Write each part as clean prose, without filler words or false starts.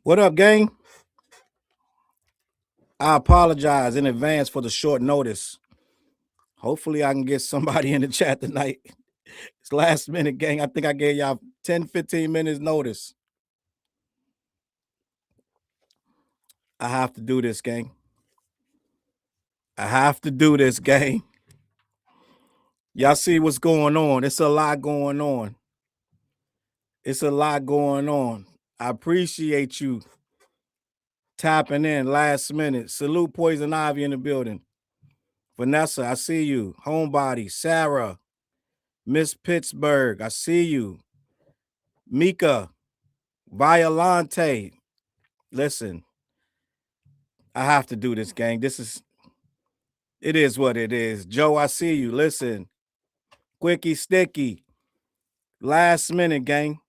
What up, gang? I apologize in advance for the short notice. Hopefully, I can get somebody in the chat tonight. It's last minute, gang. I think I gave y'all 10, 15 minutes notice. I have to do this, gang. I have to do this, gang. Y'all see what's going on. It's a lot going on. It's a lot going on. I appreciate you tapping in last minute. Salute Poison Ivy in the building. Vanessa, I see you. Homebody, Sarah, Miss Pittsburgh, I see you. Mika, Violante. Listen, I have to do this, gang. It is what it is. Joe, I see you. Listen, Quickie Sticky, last minute, gang.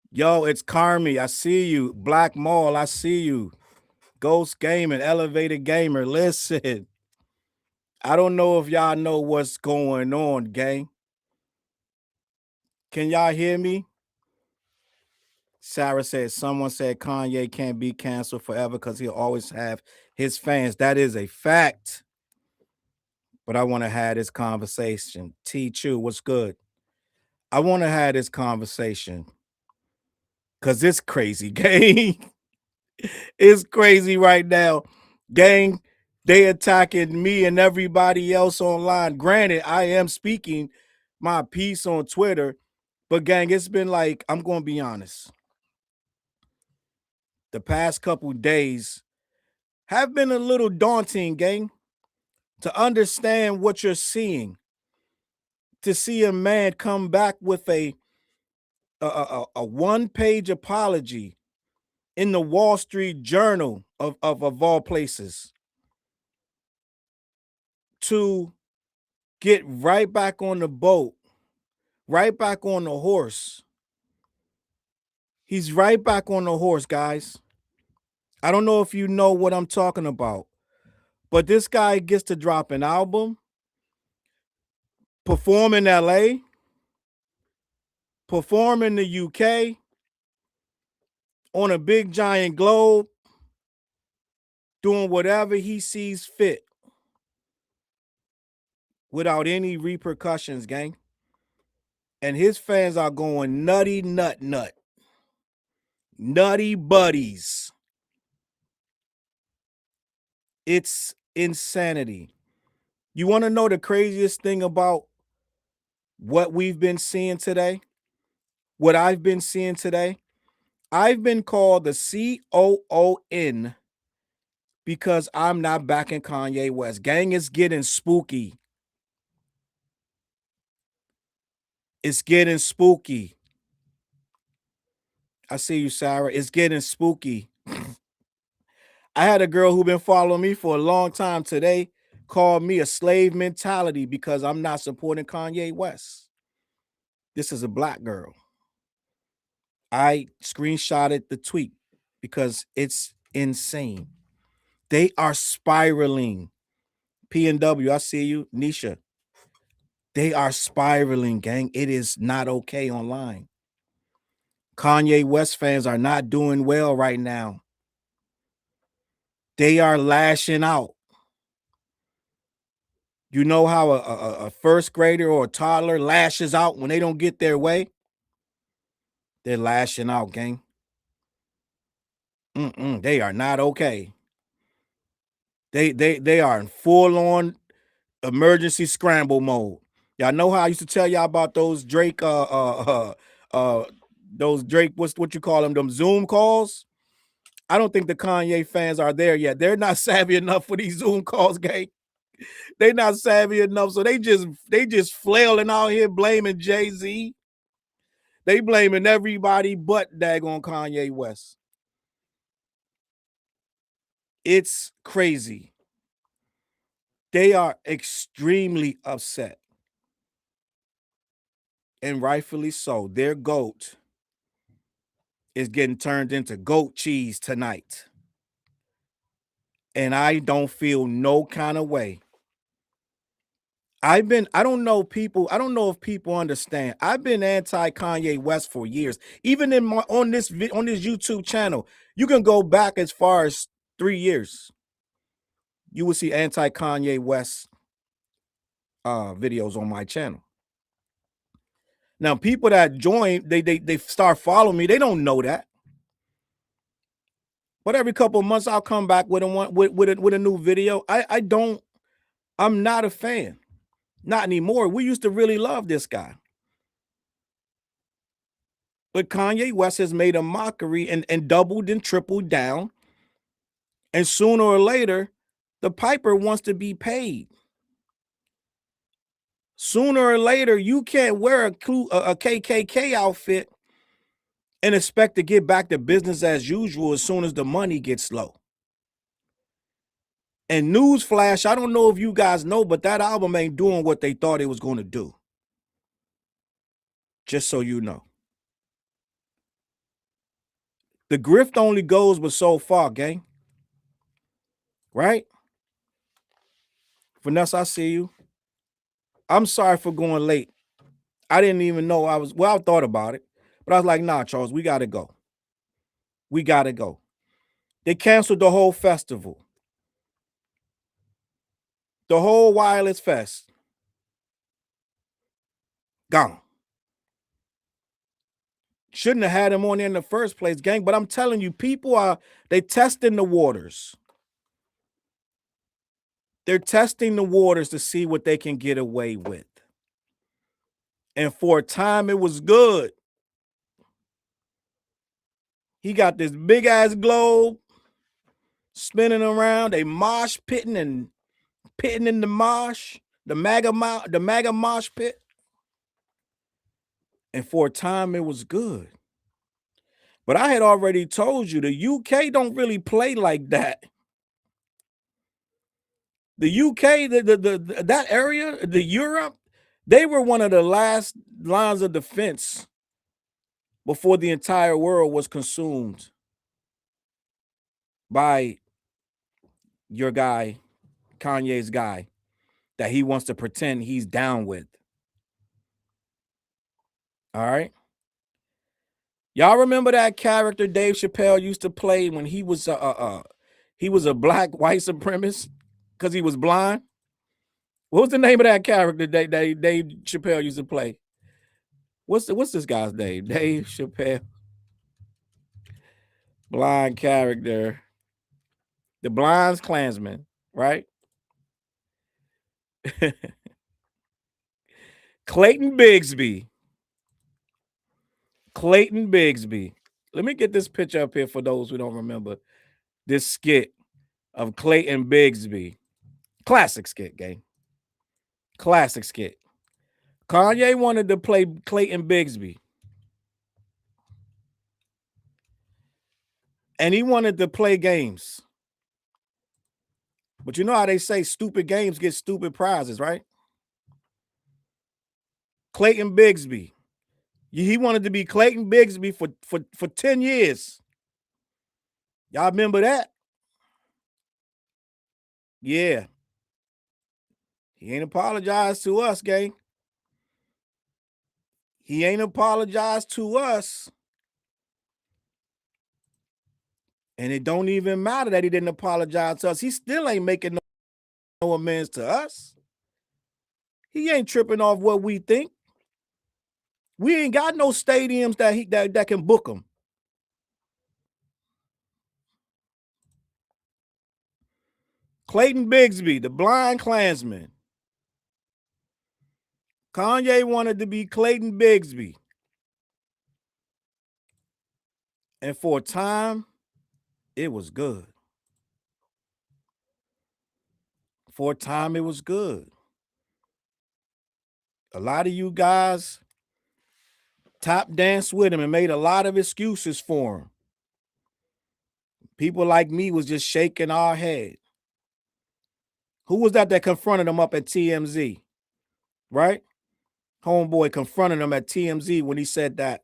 Yo, it's Carmi. I see you. Black Mall, I see you. Ghost Gaming, Elevated Gamer. Listen, I don't know if y'all know what's going on, gang. Can y'all hear me? Sarah said, someone said Kanye can't be canceled forever because he'll always have his fans. That is a fact. But I want to have this conversation. T Chew, what's good? I want to have this conversation because it's crazy, gang. It's crazy right now. Gang, they attacking me and everybody else online. Granted, I am speaking my piece on Twitter, but gang, it's been like, I'm going to be honest. The past couple days have been a little daunting, gang, to understand what you're seeing. To see a man come back with a one-page apology in the Wall Street Journal of all places, to get right back on the boat, right back on the horse. He's right back on the horse, guys. I don't know if you know what I'm talking about, but this guy gets to drop an album, perform in LA, perform in the UK, on a big giant globe, doing whatever he sees fit without any repercussions, gang. And his fans are going nutty nut. Nutty buddies. It's insanity. You want to know the craziest thing about what we've been seeing today? What I've been seeing today? I've been called the COON because I'm not backing Kanye West. Gang, is getting spooky. It's getting spooky. I see you, Sarah. It's getting spooky. I had a girl who been following me for a long time today called me a slave mentality because I'm not supporting Kanye West. This is a black girl. I screenshotted the tweet because it's insane. They are spiraling. P&W, I see you. Nisha. They are spiraling, gang. It is not okay online. Kanye West fans are not doing well right now. They are lashing out. You know how a first grader or a toddler lashes out when they don't get their way? They're lashing out, gang. They are not okay. They are in full-on emergency scramble mode. Y'all know how I used to tell y'all about those Drake those Drake, what you call them Zoom calls? I don't think the Kanye fans are there yet. They're not savvy enough for these Zoom calls, gang. They not savvy enough, so they just flailing out here blaming Jay-Z. They blaming everybody but daggone Kanye West. It's crazy. They are extremely upset. And rightfully so. Their goat is getting turned into goat cheese tonight. And I don't feel no kind of way. I don't know if people understand. I've been anti-Kanye West for years. Even on this YouTube channel, you can go back as far as 3 years. You will see anti-Kanye West videos on my channel. Now, people that join, they start following me. They don't know that. But every couple of months, I'll come back with a new video. I'm not a fan. Not anymore. We used to really love this guy. But Kanye West has made a mockery and doubled and tripled down. And sooner or later, the piper wants to be paid. Sooner or later, you can't wear a KKK outfit and expect to get back to business as usual as soon as the money gets low. And newsflash, I don't know if you guys know, but that album ain't doing what they thought it was going to do. Just so you know. The grift only goes but so far, gang. Right? Vanessa, I see you. I'm sorry for going late. I didn't even know I thought about it. But I was like, nah, Charles, we got to go. We got to go. They canceled the whole festival. The whole Wireless Fest. Gone. Shouldn't have had him on there in the first place, gang. But I'm telling you, they testing the waters. They're testing the waters to see what they can get away with. And for a time, it was good. He got this big ass globe spinning around. They mosh pitting in the mosh, the MAGA mosh pit. And for a time, it was good. But I had already told you the UK don't really play like that. The UK, that area, the Europe, they were one of the last lines of defense before the entire world was consumed by your guy, Kanye's guy, that he wants to pretend he's down with. All right. Y'all remember that character Dave Chappelle used to play when he was a black white supremacist because he was blind? What was the name of that character that Dave Chappelle used to play? What's this guy's name? Dave Chappelle. Blind character. The Blind Klansman, right? Clayton Bigsby. Clayton Bigsby. Let me get this picture up here for those who don't remember this skit of Clayton Bigsby. Classic skit, gang. Classic skit. Kanye wanted to play Clayton Bigsby. And he wanted to play games. But you know how they say stupid games get stupid prizes, right? Clayton Bigsby. He wanted to be Clayton Bigsby for 10 years. Y'all remember that? Yeah. He ain't apologized to us, gang. He ain't apologized to us. And it don't even matter that he didn't apologize to us. He still ain't making no amends to us. He ain't tripping off what we think. We ain't got no stadiums that can book him. Clayton Bigsby, the Blind Klansman. Kanye wanted to be Clayton Bigsby. And for a time, it was good. For a time, it was good. A lot of you guys tap danced with him and made a lot of excuses for him. People like me was just shaking our head. Who was that confronted him up at TMZ? Right? Homeboy confronted him at TMZ when he said that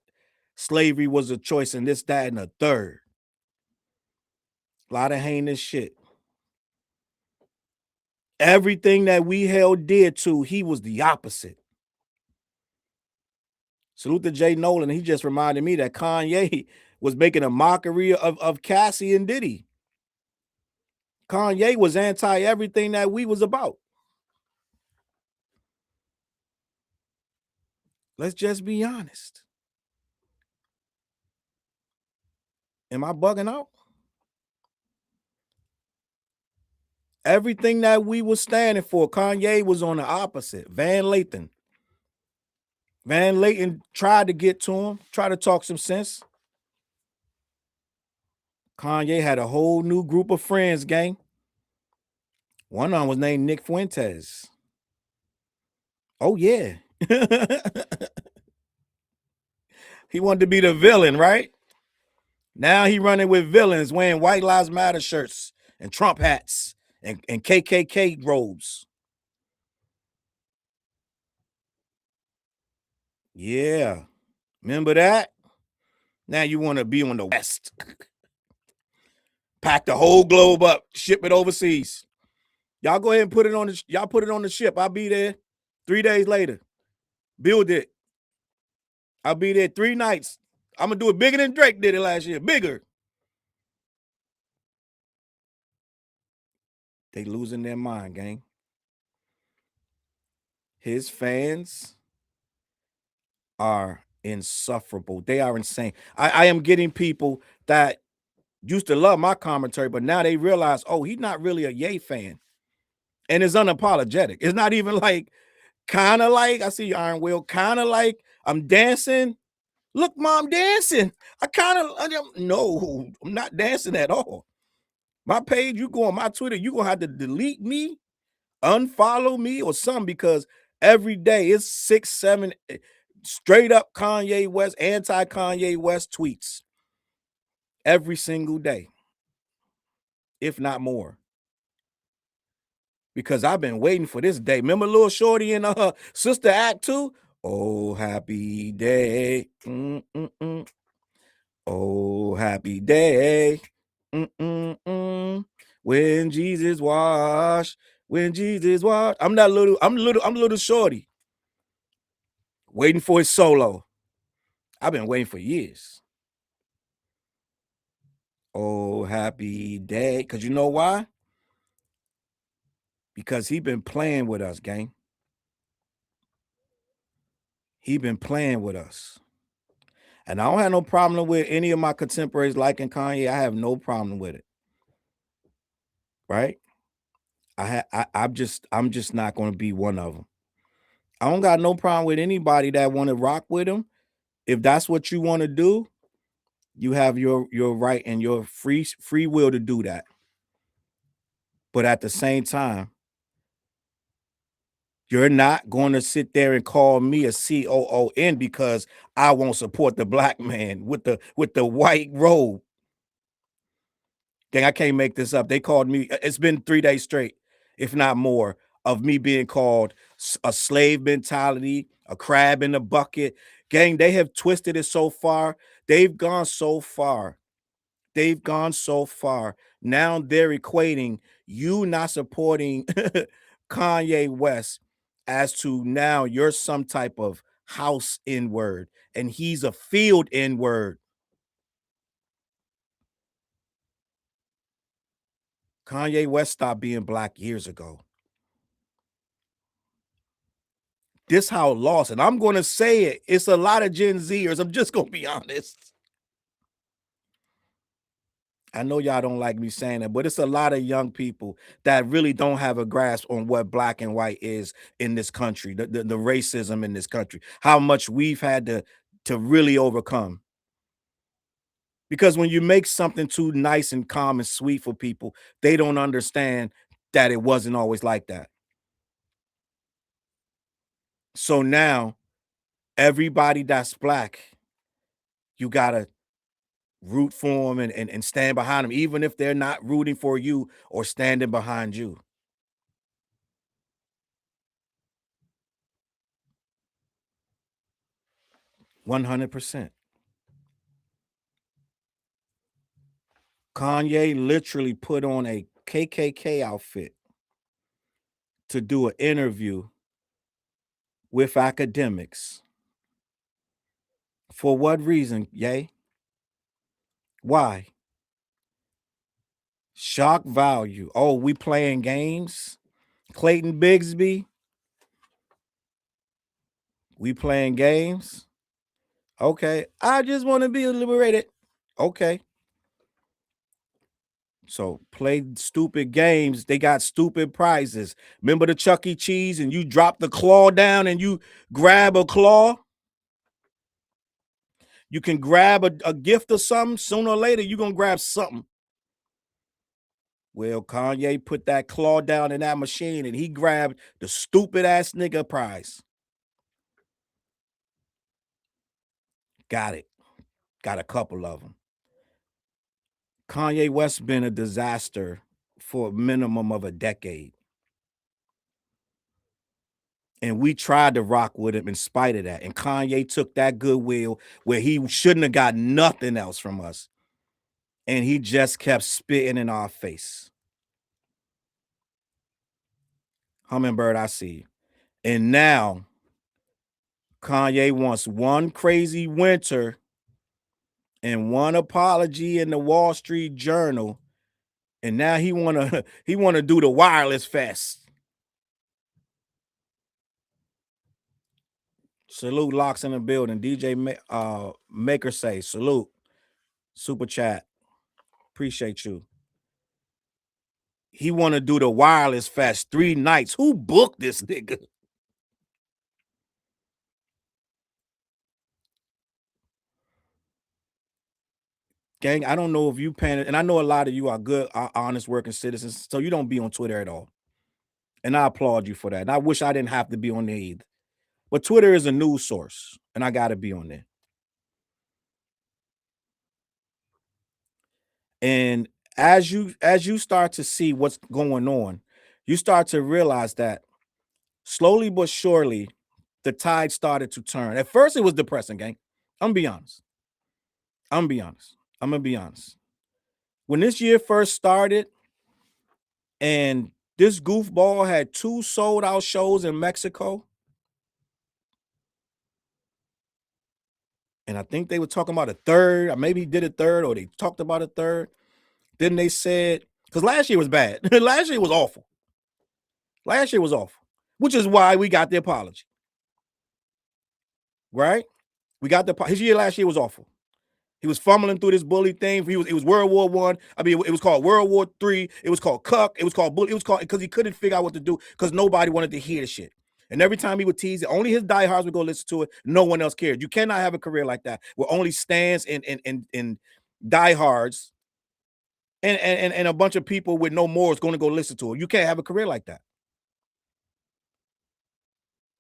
slavery was a choice and this, that, and the third. A lot of heinous shit. Everything that we held dear to, he was the opposite. Salute to Jay Nolan. He just reminded me that Kanye was making a mockery of Cassie and Diddy. Kanye was anti everything that we was about. Let's just be honest. Am I bugging out? Everything that we was standing for, Kanye was on the opposite. Van Lathan tried to get to him, try to talk some sense. Kanye had a whole new group of friends, gang. One of them was named Nick Fuentes. Oh, yeah. He wanted to be the villain, right? Now he running with villains, wearing White Lives Matter shirts and Trump hats and KKK robes. Yeah. Remember that? Now you want to be on the West. Pack the whole globe up, ship it overseas. Y'all go ahead and put it on the ship. I'll be there 3 days later. Build it. I'll be there 3 nights. I'm gonna do it bigger than Drake did it last year. Bigger. They losing their mind, gang. His fans are insufferable. They are insane. I am getting people that used to love my commentary, but now they realize, oh, he's not really a Ye fan. And it's unapologetic. It's not even like, kind of like, I see Iron Will, kind of like I'm dancing. Look, Mom, dancing. No, I'm not dancing at all. My page, you go on my Twitter, you're going to have to delete me, unfollow me or something, because every day it's 6, 7 straight up Kanye West, anti-Kanye West tweets every single day, if not more. Because I've been waiting for this day. Remember Lil Shorty and Sister Act 2? Oh, happy day. Oh, happy day. When Jesus washed. I'm little Shorty. Waiting for his solo. I've been waiting for years. Oh, happy day. Because you know why? Because he been playing with us, gang. He been playing with us. And I don't have no problem with any of my contemporaries liking Kanye. I have no problem with it. Right? I'm just not going to be one of them. I don't got no problem with anybody that want to rock with him. If that's what you want to do, you have your right and your free will to do that. But at the same time, you're not going to sit there and call me a COON because I won't support the black man with the white robe. Dang, I can't make this up. They called me. It's been 3 days straight, if not more, of me being called a slave mentality, a crab in the bucket. Gang, they have twisted it so far. They've gone so far. They've gone so far. Now they're equating you not supporting Kanye West as to now you're some type of house N-word and he's a field N-word. Kanye West stopped being black years ago. This how lost, and I'm going to say it. It's a lot of Gen Zers. I'm just going to be honest. I know y'all don't like me saying that, but it's a lot of young people that really don't have a grasp on what black and white is in this country, the racism in this country, how much we've had to really overcome. Because when you make something too nice and calm and sweet for people, they don't understand that it wasn't always like that. So now, everybody that's black, you got to root for them and stand behind them, even if they're not rooting for you or standing behind you. %100. Kanye literally put on a KKK outfit to do an interview with academics. For what reason, Yay? Why? Shock value. Oh, we playing games? Clayton Bigsby? We playing games? Okay. I just want to be liberated. Okay. So play stupid games. They got stupid prizes. Remember the Chuck E. Cheese and you drop the claw down and you grab a claw? You can grab a gift or something. Sooner or later, you're going to grab something. Well, Kanye put that claw down in that machine and he grabbed the stupid ass nigga prize. Got it. Got a couple of them. Kanye West been a disaster for a minimum of a decade. And we tried to rock with him in spite of that. And Kanye took that goodwill where he shouldn't have got nothing else from us. And he just kept spitting in our face. Hummingbird, I see you. And now Kanye wants one crazy winter and one apology in the Wall Street Journal. And now he wanna do the wireless fest. Salute Locks in the building. DJ Maker say salute. Super chat. Appreciate you. He want to do the wireless fest 3 nights. Who booked this nigga? Gang, I don't know if you paying it, and I know a lot of you are good, honest working citizens, so you don't be on Twitter at all. And I applaud you for that. And I wish I didn't have to be on there either. But Twitter is a news source, and I gotta be on there. And as you start to see what's going on, you start to realize that slowly but surely, the tide started to turn. At first, it was depressing, gang. I'm gonna be honest. I'm gonna be honest. When this year first started, and this goofball had 2 sold out shows in Mexico, and I think they were talking about a third, or maybe he did a third, or they talked about a third. Then they said, because last year was bad. Last year was awful. Last year was awful, which is why we got the apology. Right? We got his year last year was awful. He was fumbling through this bully thing. It was World War I. I mean, it was called World War III. It was called Cuck. It was called bully. It was called because he couldn't figure out what to do because nobody wanted to hear the shit. And every time he would tease it, only his diehards would go listen to it. No one else cared. You cannot have a career like that where only stands and diehards and a bunch of people with no morals going to go listen to it. You can't have a career like that.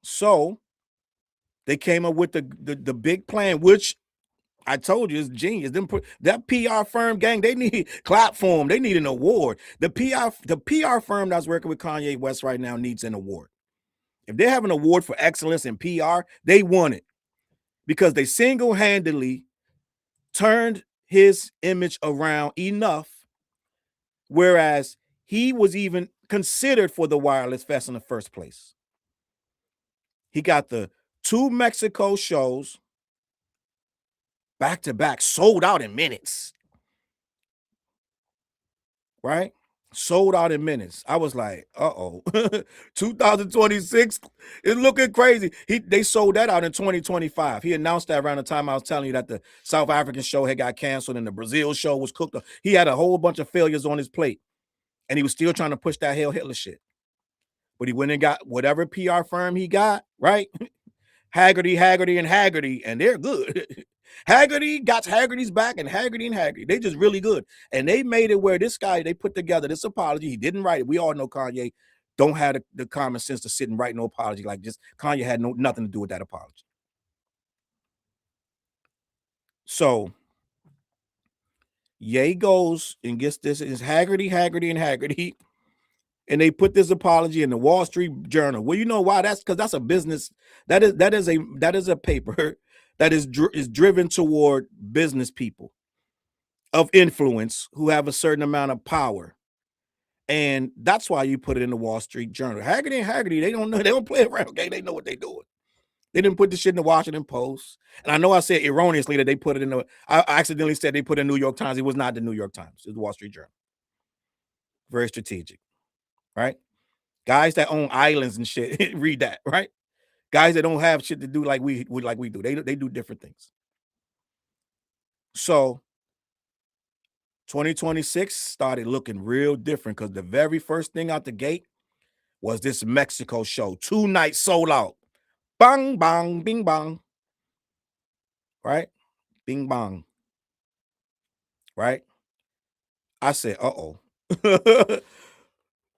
So they came up with the big plan, which I told you it's genius. That PR firm gang, they need clap for them. They need an award. The PR firm that's working with Kanye West right now needs an award. If they have an award for excellence in PR, they won it because they single-handedly turned his image around enough, whereas he was even considered for the wireless fest in the first place. He got the 2 Mexico shows back to back, sold out in minutes. Right? Sold out in minutes. I was like, 2026 is looking crazy. They sold that out in 2025. He announced that around the time I was telling you that the South African show had got canceled and the Brazil show was cooked up. He had a whole bunch of failures on his plate, and he was still trying to push that Hail Hitler shit. But he went and got whatever PR firm he got, right? Haggerty, and they're good. Haggerty got Haggerty's back, and Haggerty. They just really good. And they made it where this guy, they put together this apology. He didn't write it. We all know Kanye don't have the common sense to sit and write no apology like this. Kanye had nothing to do with that apology. So Ye goes and gets this. It's Haggerty. And they put this apology in the Wall Street Journal. Well, you know why? That's because that's a business. That is a paper that is driven toward business people of influence who have a certain amount of power. And that's why you put it in the Wall Street Journal. Haggerty and Haggerty, they don't know, they don't play around, okay? They know what they're doing. They didn't put the shit in the Washington Post. And I know I said erroneously that they put it in the, I accidentally said they put it in the New York Times. It was not the New York Times. It was the Wall Street Journal. Very strategic, right? Guys that own islands and shit, read that, right? Guys that don't have shit to do like we do. They do different things. So 2026 started looking real different because the very first thing out the gate was this Mexico show. 2 nights sold out. Bang, bang, bing, bang. Right? Bing, bang. Right? I said, uh-oh. I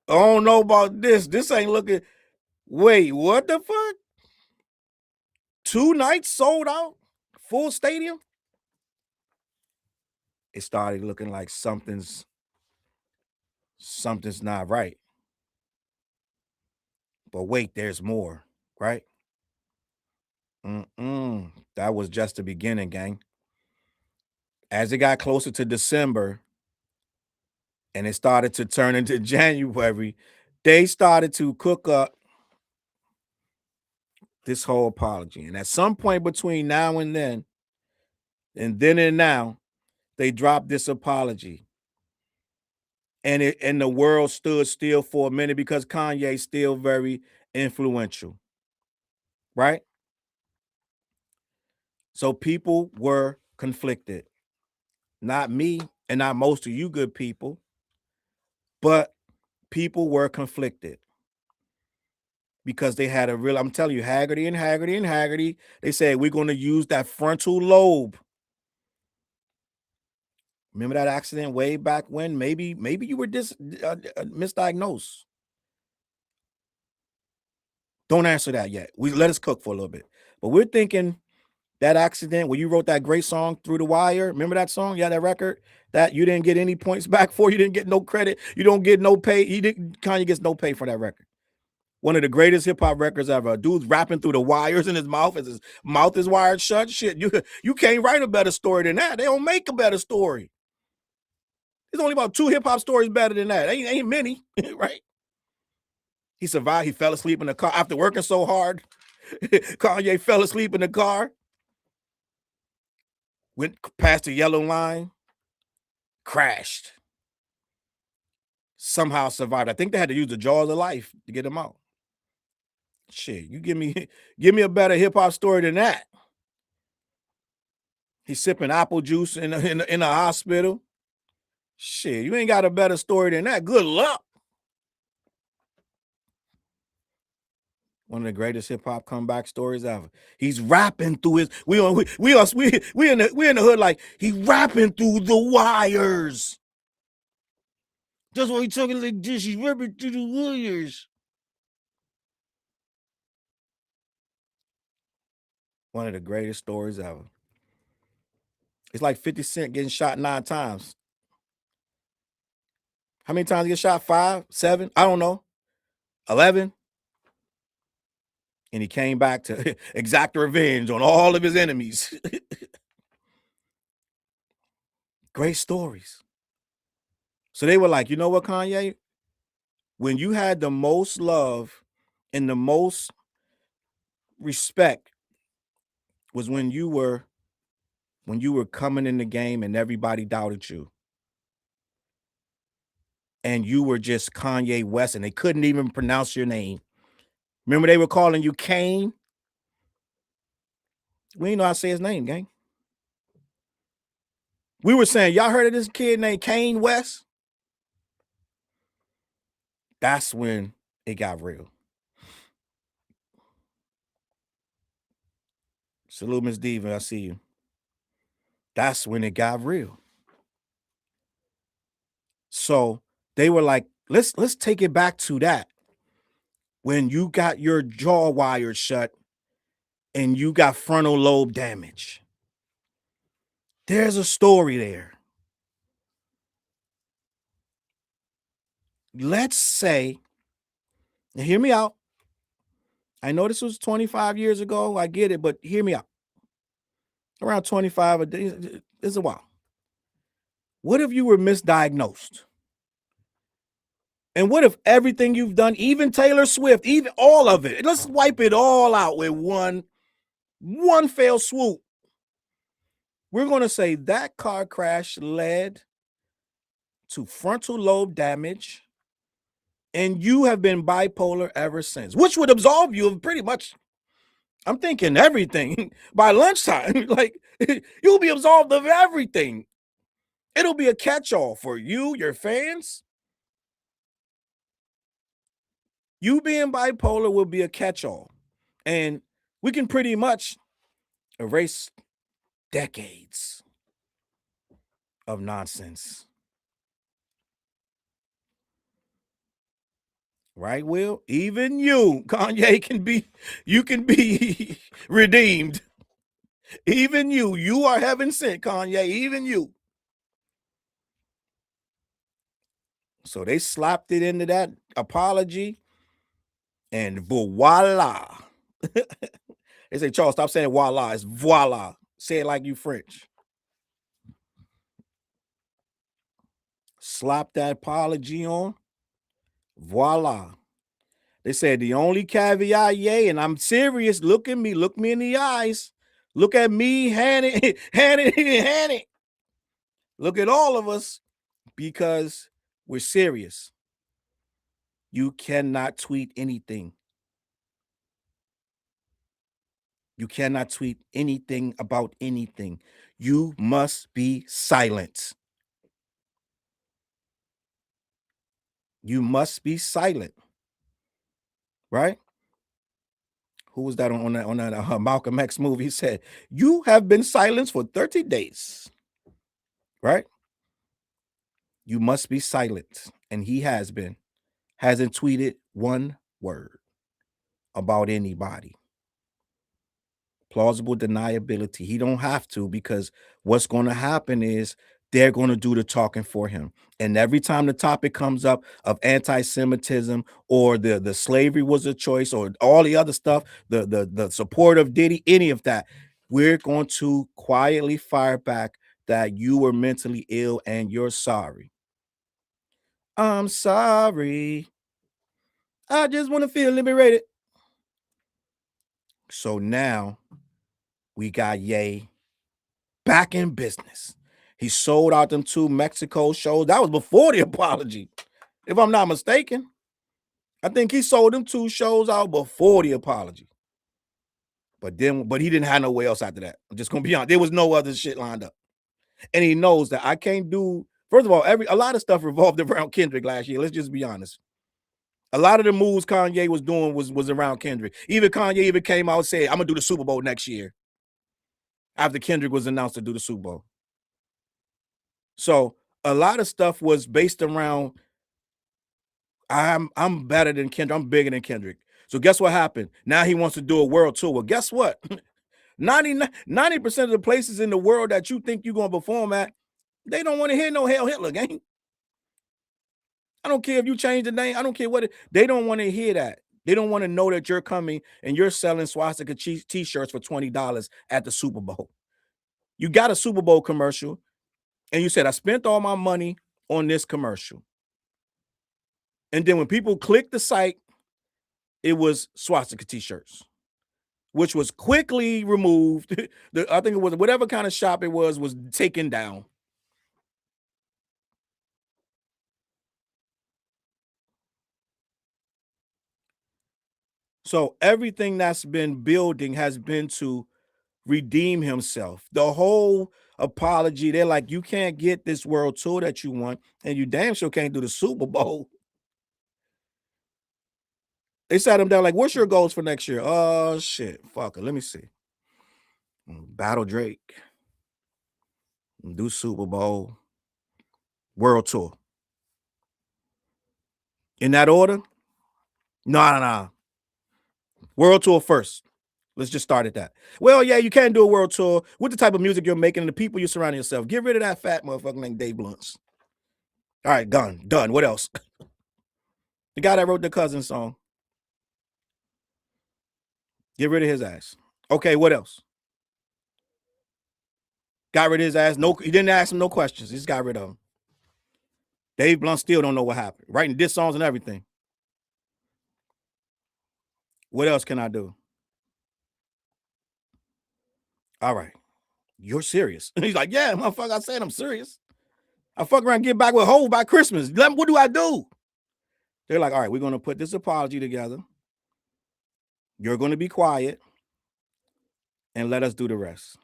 don't know about this. This ain't looking. Wait, what the fuck? 2 nights sold out? Full stadium? It started looking like something's not right. But wait, there's more, right? That was just the beginning, gang. As it got closer to December and it started to turn into January, they started to cook up this whole apology. And at some point between now and then and now, they dropped this apology. And the world stood still for a minute because Kanye's still very influential. Right? So people were conflicted. Not me and not most of you good people, but people were conflicted because they had a real, I'm telling you, Haggerty and Haggerty and Haggerty, they said, we're going to use that frontal lobe. Remember that accident way back when? Maybe you were misdiagnosed. Don't answer that yet. We let us cook for a little bit. But we're thinking that accident where you wrote that great song Through the Wire. Remember that song? Yeah, that record that you didn't get any points back for. You didn't get no credit. You don't get no pay. Kanye gets no pay for that record. One of the greatest hip hop records ever. Dude's rapping through the wires in his mouth as his mouth is wired shut. Shit, you can't write a better story than that. They don't make a better story. There's only about 2 hip hop stories better than that. Ain't many, right? He survived. He fell asleep in the car after working so hard. Kanye fell asleep in the car. Went past the yellow line. Crashed. Somehow survived. I think they had to use the jaws of life to get him out. Shit, you give me a better hip hop story than that. He's sipping apple juice in a hospital. Shit, you ain't got a better story than that. Good luck. One of the greatest hip hop comeback stories ever. He's rapping through his. We in the hood like he rapping through the wires. That's why he talking like this. He's rapping through the wires. One of the greatest stories ever. It's like 50 Cent getting shot 9 times. How many times he get shot? 5, 7? I don't know. 11? And he came back to exact revenge on all of his enemies. Great stories. So they were like, you know what, Kanye? When you had the most love and the most respect was when you were coming in the game and everybody doubted you. And you were just Kanye West and they couldn't even pronounce your name. Remember they were calling you Kane? We didn't know how to say his name, gang. We were saying, y'all heard of this kid named Kanye West? That's when it got real. Salute, Miss Diva, I see you. That's when it got real. So they were like, let's take it back to that. When you got your jaw wired shut and you got frontal lobe damage. There's a story there. Let's say, now hear me out. I know this was 25 years ago. I get it, but hear me out. Around 25 a day is a while. What if you were misdiagnosed? And what if everything you've done, even Taylor Swift, even all of it, let's wipe it all out with one fell swoop. We're going to say that car crash led to frontal lobe damage, and you have been bipolar ever since, which would absolve you of pretty much, I'm thinking, everything by lunchtime. Like, you'll be absolved of everything. It'll be a catch-all for you, your fans. You being bipolar will be a catch-all. And we can pretty much erase decades of nonsense. Right, Will? Even you, Kanye, you can be redeemed. Even you are heaven sent, Kanye, even you. So they slapped it into that apology, and voila. They say, Charles, stop saying voila. It's voila. Say it like you French. Slap that apology on. Voila. They said the only caveat, yay, and I'm serious. Look at me. Look me in the eyes. Look at me, hand it. Look at all of us, because we're serious. You cannot tweet anything. You cannot tweet anything about anything. You must be silent. You must be silent. Right? Who was that on that Malcolm X movie? He said, you have been silenced for 30 days. Right? You must be silent. And he has been. Hasn't tweeted one word about anybody. Plausible deniability. He don't have to, because what's going to happen is they're going to do the talking for him. And every time the topic comes up of anti-Semitism, or the slavery was a choice, or all the other stuff, the support of Diddy, any of that, we're going to quietly fire back that you were mentally ill and you're sorry. I'm sorry. I just want to feel liberated. So now we got Ye back in business. He sold out them 2 Mexico shows. That was before the apology, if I'm not mistaken. I think he sold them 2 shows out before the apology. But he didn't have nowhere else after that. I'm just gonna be honest. There was no other shit lined up. And he knows that I can't do, first of all, a lot of stuff revolved around Kendrick last year. Let's just be honest. A lot of the moves Kanye was doing was around Kendrick. Even Kanye even came out and said, I'm gonna do the Super Bowl next year, after Kendrick was announced to do the Super Bowl. So a lot of stuff was based around, I'm better than Kendrick. I'm bigger than Kendrick. So guess what happened? Now he wants to do a world tour. Well, guess what? 90% of the places in the world that you think you're going to perform at, they don't want to hear no Hail Hitler game. I don't care if you change the name. I don't care what they don't want to hear that. They don't want to know that you're coming and you're selling swastika t-shirts for $20 at the Super Bowl. You got a Super Bowl commercial and you said, I spent all my money on this commercial. And then when people click the site, it was swastika t-shirts, which was quickly removed. I think it was whatever kind of shop it was taken down. So everything that's been building has been to redeem himself. The whole apology, they're like, you can't get this world tour that you want, and you damn sure can't do the Super Bowl. They sat him down like, what's your goals for next year? Oh, shit. Fuck it. Let me see. Battle Drake. Do Super Bowl. World tour. In that order? No. World tour first. Let's just start at that. Well, yeah, you can do a world tour with the type of music you're making and the people you're surrounding yourself. Get rid of that fat motherfucker named Dave Blunts. All right, done. What else? The guy that wrote the Cousin song. Get rid of his ass. Okay, what else? Got rid of his ass. No, he didn't ask him no questions. He just got rid of him. Dave Blunt still don't know what happened. Writing diss songs and everything. What else can I do? All right. You're serious. He's like, yeah, motherfucker, I said I'm serious. I fuck around and get back with Hov by Christmas. What do I do? They're like, all right, we're going to put this apology together. You're going to be quiet and let us do the rest.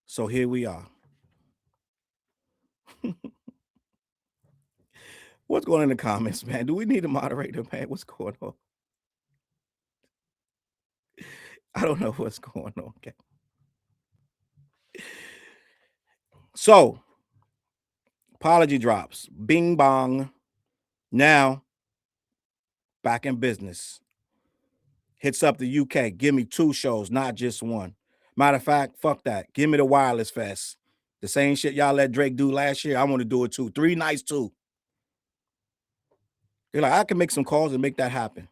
So here we are. What's going on in the comments, man? Do we need a moderator, man? What's going on? I don't know what's going on. Okay. So, apology drops. Bing bong. Now, back in business. Hits up the UK. Give me 2 shows, not just one. Matter of fact, fuck that. Give me the Wireless Fest. The same shit y'all let Drake do last year. I want to do it too. 3 nights too. They're like, I can make some calls and make that happen.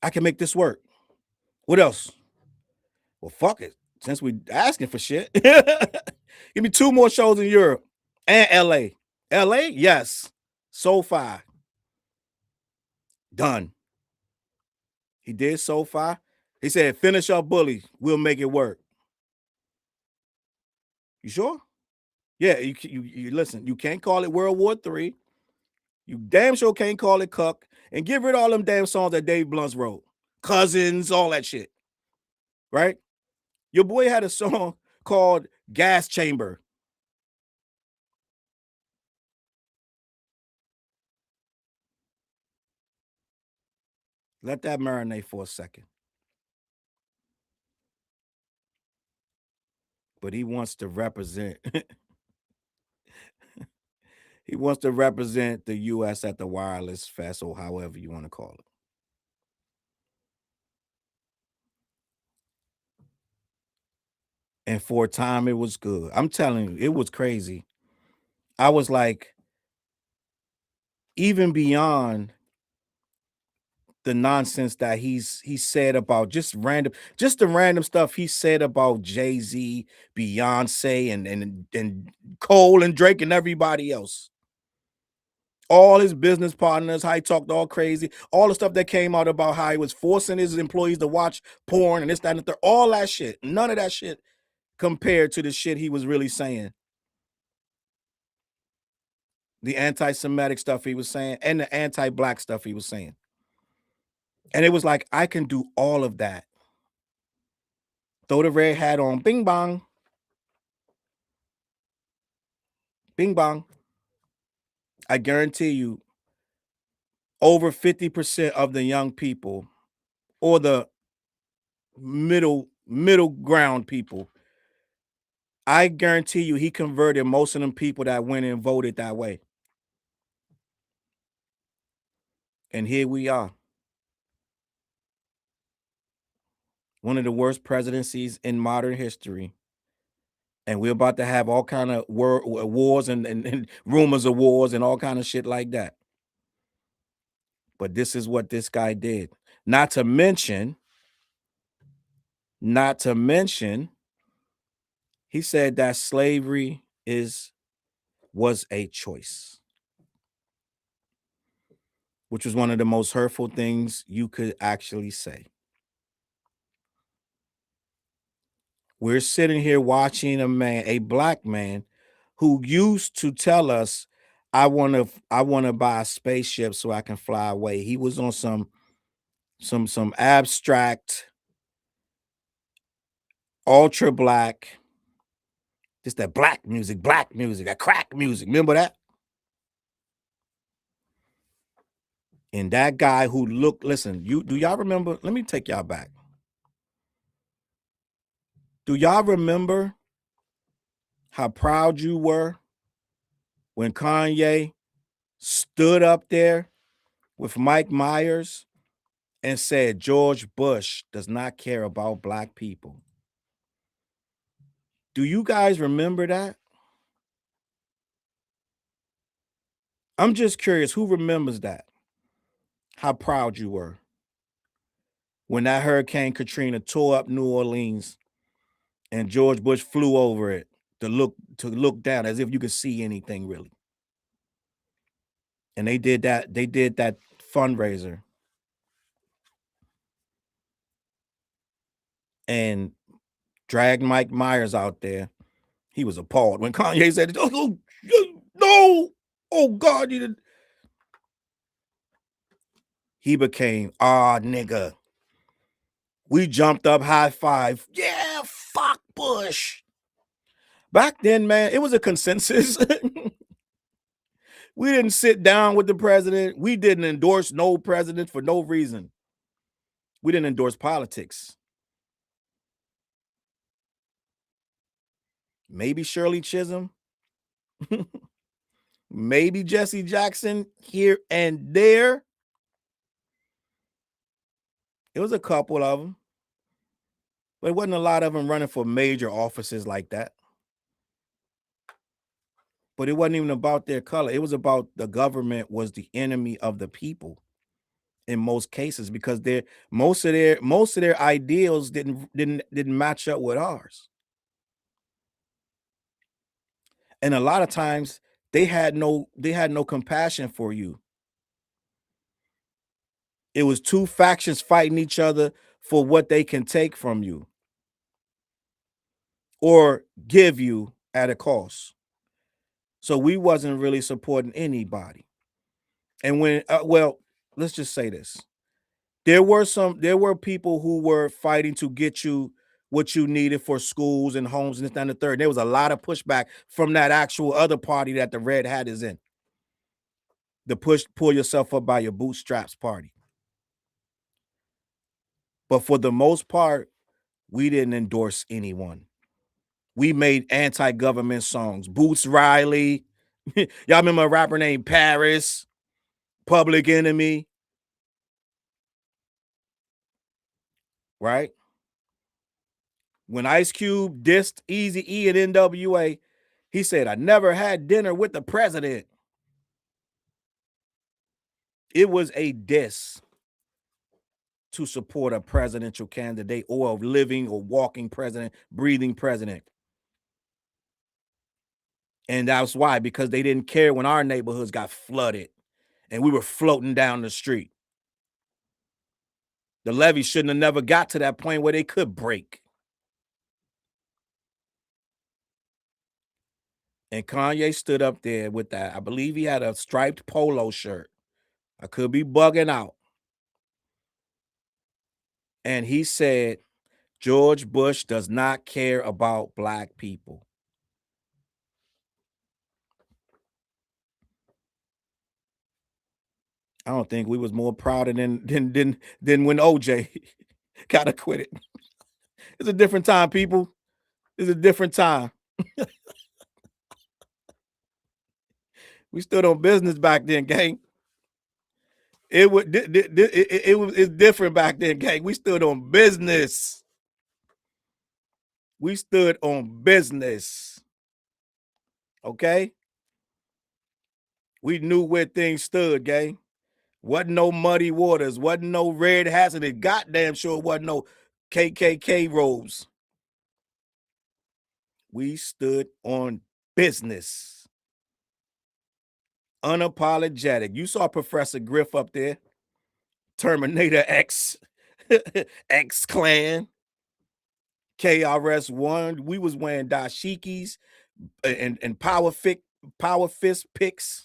I can make this work. What else? Well, fuck it. Since we asking for shit, give me 2 more shows in Europe and LA. LA, yes. SoFi. Done. He did SoFi. He said, finish up Bully. We'll make it work. You sure? Yeah, you listen. You can't call it World War III. You damn sure can't call it Cuck. And get rid of all them damn songs that Dave Blunt wrote. Cousins, all that shit. Right? Your boy had a song called Gas Chamber. Let that marinate for a second. But he wants to represent. He wants to represent the U.S. at the Wireless Fest, or however you want to call it. And for a time, it was good. I'm telling you, it was crazy. I was like, even beyond the nonsense that he said about just the random stuff he said about Jay-Z, Beyonce, and Cole and Drake and everybody else. All his business partners, how he talked all crazy, all the stuff that came out about how he was forcing his employees to watch porn and this, that, and the third, all that shit. None of that shit compared to the shit he was really saying. The anti-Semitic stuff he was saying and the anti-black stuff he was saying. And it was like, I can do all of that. Throw the red hat on, bing bong. Bing bong. I guarantee you, over 50% of the young people or the middle ground people, I guarantee you he converted most of them people that went and voted that way. And here we are. One of the worst presidencies in modern history. And we're about to have all kind of wars and rumors of wars and all kind of shit like that. But this is what this guy did. Not to mention, he said that slavery was a choice, which was one of the most hurtful things you could actually say. We're sitting here watching a black man who used to tell us, I want to buy a spaceship so I can fly away. He was on some abstract, ultra black, just that black music, that crack music. Remember that? And that guy who looked, listen, do y'all remember? Let me take y'all back. Do y'all remember how proud you were when Kanye stood up there with Mike Myers and said George Bush does not care about black people? Do you guys remember that? I'm just curious, who remembers that? How proud you were. when that Hurricane Katrina tore up New Orleans and George Bush flew over it to look down as if you could see anything really. And they did that fundraiser. And dragged Mike Myers out there. He was appalled when Kanye said, "Oh, no, oh God, you didn't." He became, nigga. We jumped up, high five. Yeah, fuck Bush. Back then, man, it was a consensus. We didn't sit down with the president. We didn't endorse no president for no reason. We didn't endorse politics. Maybe Shirley Chisholm. Maybe Jesse Jackson here and there. It was a couple of them. But it wasn't a lot of them running for major offices like that. But it wasn't even about their color. It was about the government was the enemy of the people in most cases, because most of their ideals didn't match up with ours. And a lot of times they had no compassion for you. It was two factions fighting each other for what they can take from you or give you at a cost. So we wasn't really supporting anybody. And when let's just say this. There were people who were fighting to get you what you needed for schools and homes and this, that, and the third. There was a lot of pushback from that actual other party that the red hat is in. The pull yourself up by your bootstraps party. But for the most part, we didn't endorse anyone. We made anti-government songs. Boots Riley. Y'all remember a rapper named Paris? Public Enemy. Right? When Ice Cube dissed Eazy-E and NWA, he said, "I never had dinner with the president." It was a diss to support a presidential candidate or a living or walking president, breathing president. And that's why, because they didn't care when our neighborhoods got flooded and we were floating down the street. The levee shouldn't have never got to that point where they could break. And Kanye stood up there with that. I believe he had a striped polo shirt. I could be bugging out. And he said, George Bush does not care about black people. I don't think we was more proud than when OJ got acquitted. It's a different time, people. It's a different time. We stood on business back then, gang. It's different back then, gang. We stood on business. We stood on business. Okay? We knew where things stood, gang. Wasn't no muddy waters. Wasn't no red hats. And it goddamn sure wasn't no KKK robes. We stood on business. Unapologetic. You saw Professor Griff up there. Terminator X. X Clan. KRS-One. We was wearing dashikis and power fist picks.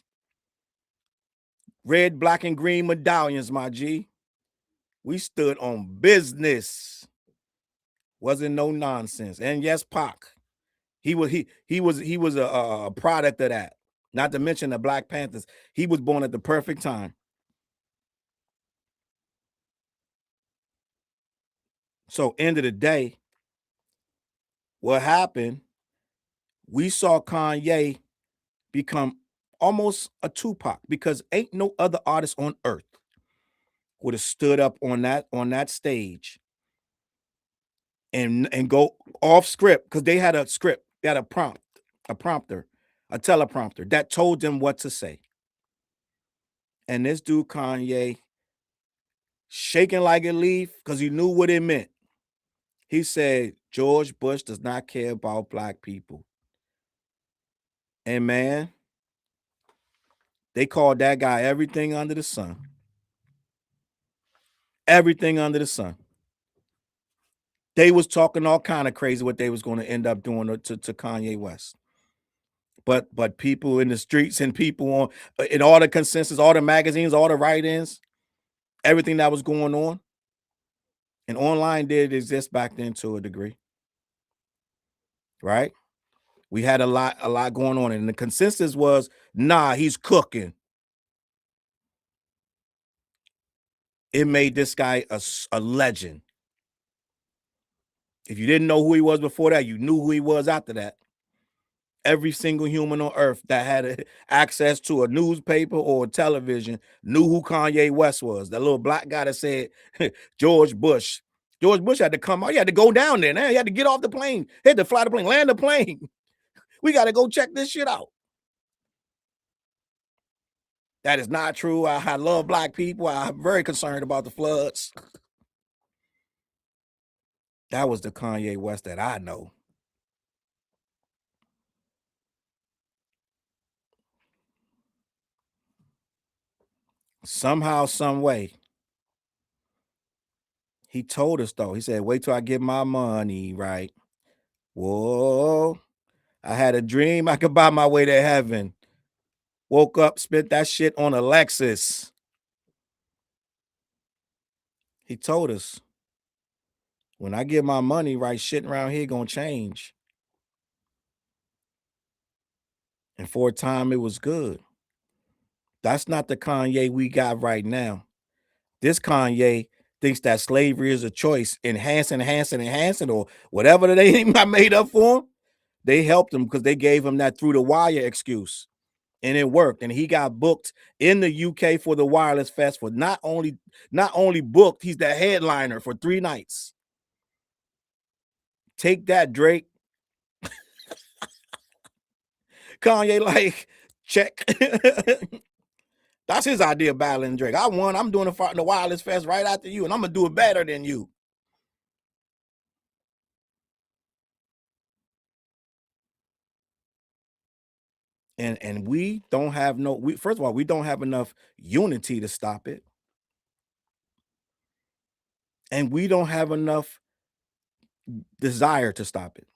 Red, black, and green medallions, my G. We stood on business. Wasn't no nonsense. And yes, Pac. He was a product of that. Not to mention the Black Panthers. He was born at the perfect time. So end of the day, what happened? We saw Kanye become almost a Tupac, because ain't no other artist on earth would have stood up on that stage and go off script, because they had a script, they had a prompter, a teleprompter that told them what to say. And this dude Kanye shaking like a leaf because he knew what it meant. He said, George Bush does not care about black people. And man, they called that guy everything under the sun. Everything under the sun. They was talking all kind of crazy what they was going to end up doing to Kanye West. But people in the streets and people on in all the consensus, all the magazines, all the write-ins, everything that was going on, and online did exist back then to a degree, right? We had a lot going on, and the consensus was, nah, he's cooking. It made this guy a legend. If you didn't know who he was before that, you knew who he was after that. Every single human on earth that had access to a newspaper or a television knew who Kanye West was. That little black guy that said George Bush. George Bush had to come out. He had to go down there. Now he had to get off the plane. He had to fly the plane, land the plane. We got to go check this shit out. That is not true. I love black people. I'm very concerned about the floods. That was the Kanye West that I know. Somehow, some way, he told us though. He said, "Wait till I get my money right." Whoa! I had a dream I could buy my way to heaven. Woke up, spent that shit on a Lexus. He told us, when I get my money right, shit around here gonna change. And for a time, it was good. That's not the Kanye we got right now. This Kanye thinks that slavery is a choice. Enhancing, or whatever they made up for him. They helped him because they gave him that through the wire excuse. And it worked. And he got booked in the UK for the Wireless Fest for not only booked, he's the headliner for 3 nights. Take that, Drake. Kanye, like, check. That's his idea of battling Drake. I won. I'm doing the Wireless Fest right after you, and I'm gonna do it better than you. And we don't have first of all, we don't have enough unity to stop it. And we don't have enough desire to stop it.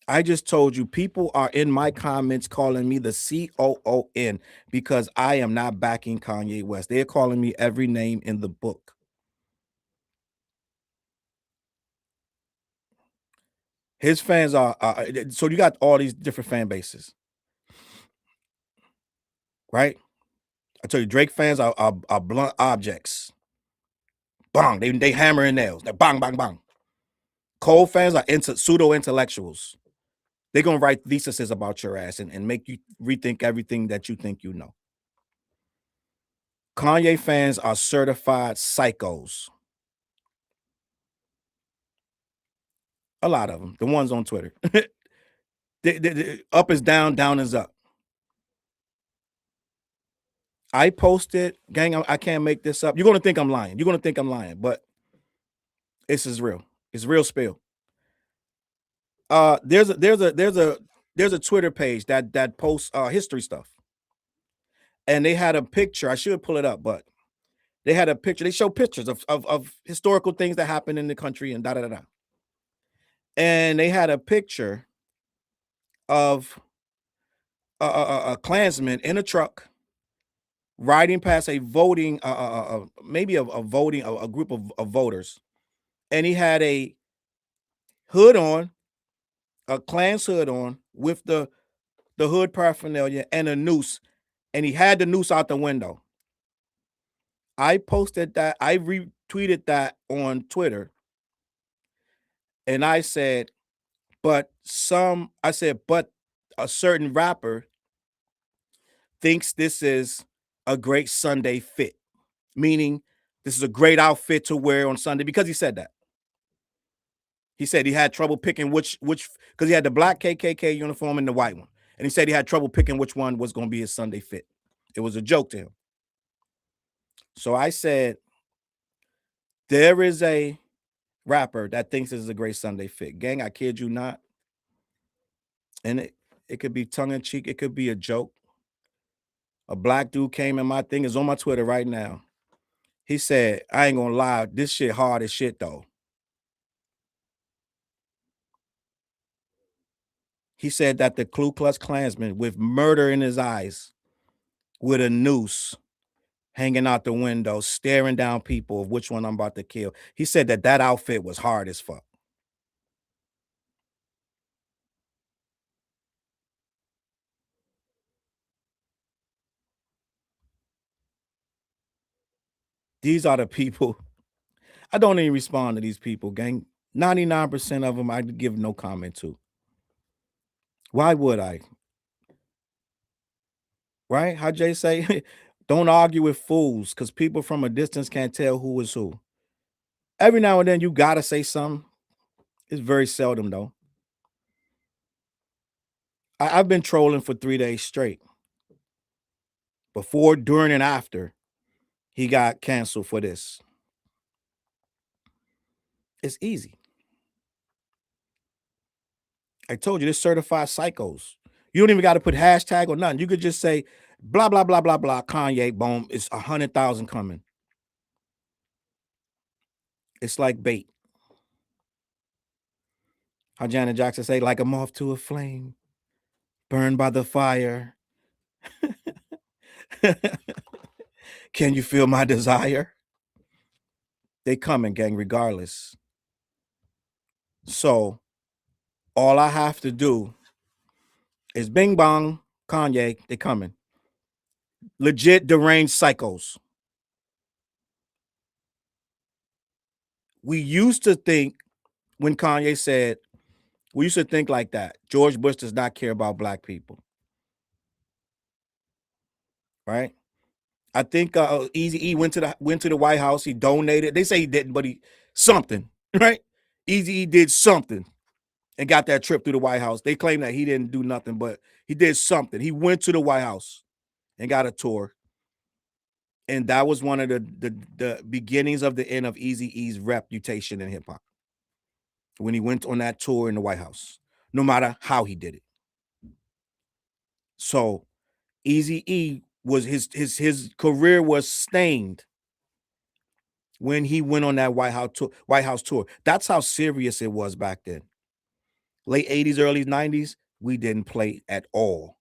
I just told you, people are in my comments calling me the COON because I am not backing Kanye West. They're calling me every name in the book. His fans are so you got all these different fan bases, right? I tell you, Drake fans are blunt objects. Bang, they hammering nails. They bang, bang, bang. Cole fans are pseudo intellectuals. They're gonna write theses about your ass and make you rethink everything that you think you know. Kanye fans are certified psychos. A lot of them, the ones on Twitter. Up is down, down is up. I posted, gang, I can't make this up. You're gonna think I'm lying. You're gonna think I'm lying, but this is real. It's real spill. There's a Twitter page that posts history stuff. And they had a picture. I should pull it up, but they had a picture. They show pictures of historical things that happened in the country and da da da da. And they had a picture of a Klansman in a truck riding past a voting, maybe a group of voters, and he had a hood on, a Klan's hood on, with the hood paraphernalia and a noose, and he had the noose out the window. I posted that. I retweeted that on Twitter, and I said, but a certain rapper thinks this is a great Sunday fit, meaning this is a great outfit to wear on Sunday, because he said that. He said he had trouble picking which because he had the black KKK uniform and the white one. And he said he had trouble picking which one was going to be his Sunday fit. It was a joke to him. So I said, there is a rapper that thinks this is a great Sunday fit. Gang, I kid you not. And it could be tongue in cheek, it could be a joke. A black dude came in my thing, is on my Twitter right now. He said, I ain't gonna lie, this shit hard as shit though. He said that the Ku Klux Klansman with murder in his eyes, with a noose hanging out the window, staring down people of which one I'm about to kill. He said that that outfit was hard as fuck. These are the people. I don't even respond to these people, gang. 99% of them I give no comment to. Why would I? Right? How Jay say, don't argue with fools, because people from a distance can't tell who is who. Every now and then you gotta say something. It's very seldom though. I've been trolling for 3 days straight. Before, during, and after he got canceled for this. It's easy. I told you, this certified psychos. You don't even got to put hashtag or nothing. You could just say blah blah blah blah blah. Kanye, boom. It's 100,000 coming. It's like bait. How Janet Jackson say, like a moth to a flame, burned by the fire. Can you feel my desire? They coming, gang, regardless. So all I have to do is bing bong, Kanye, they coming. Legit deranged psychos. We used to think, when Kanye said, we used to think like that. George Bush does not care about black people. Right? I think Eazy-E went to the White House. He donated. They say he didn't, but he something, right? Eazy-E did something and got that trip through the White House. They claim that he didn't do nothing, but he did something. He went to the White House and got a tour. And that was one of the beginnings of the end of Eazy-E's reputation in hip hop. When he went on that tour in the White House, no matter how he did it. So Eazy-E was his career was stained when he went on that White House tour. That's how serious it was back then. Late 80s, early 90s, we didn't play at all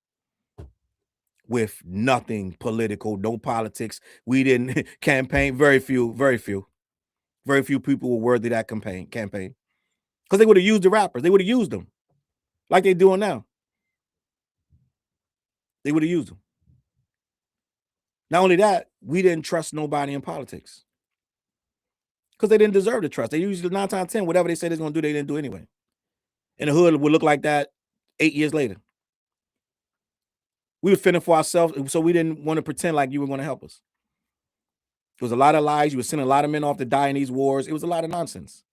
with nothing political, no politics. We didn't campaign. Very few people were worthy of that campaign. Because they would have used the rappers. They would have used them like they're doing now. They would have used them. Not only that, we didn't trust nobody in politics because they didn't deserve the trust. They usually 9 times 10, whatever they said they're going to do, they didn't do anyway. And the hood would look like that 8 years later. We were fending for ourselves, so we didn't want to pretend like you were going to help us. There was a lot of lies. You were sending a lot of men off to die in these wars. It was a lot of nonsense.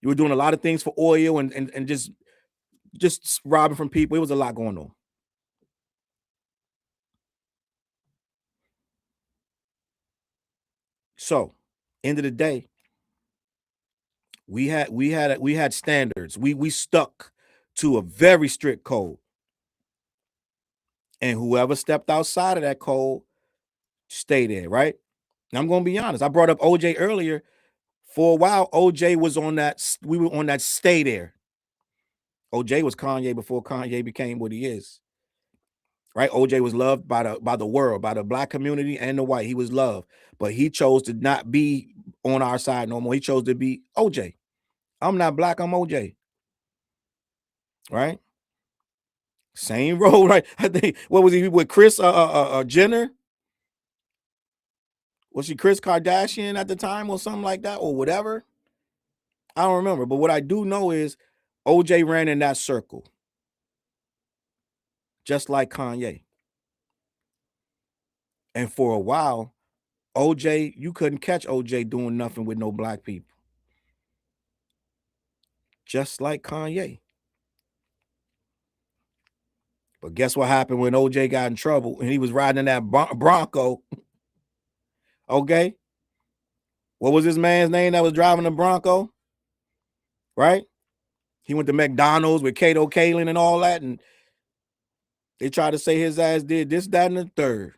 You were doing a lot of things for oil and just robbing from people. It was a lot going on. So, end of the day, we had standards. We stuck to a very strict code. And whoever stepped outside of that code, stay there, right? And I'm going to be honest. I brought up OJ earlier. For a while, OJ was on that. We were on that stay there. OJ was Kanye before Kanye became what he is. Right? OJ was loved by the world, by the black community and the white. He was loved, but he chose to not be on our side no more. He chose to be OJ. I'm not black. I'm OJ. Right? Same role, right? I think what was he with Chris Jenner? Was she Chris Kardashian at the time or something like that or whatever? I don't remember. But what I do know is OJ ran in that circle, just like Kanye. And for a while, OJ, you couldn't catch OJ doing nothing with no black people. Just like Kanye. But guess what happened when OJ got in trouble and he was riding in that Bronco? Okay. What was his man's name that was driving the Bronco? Right? He went to McDonald's with Kato Kalin and all that, and they tried to say his ass did this, that, and the third.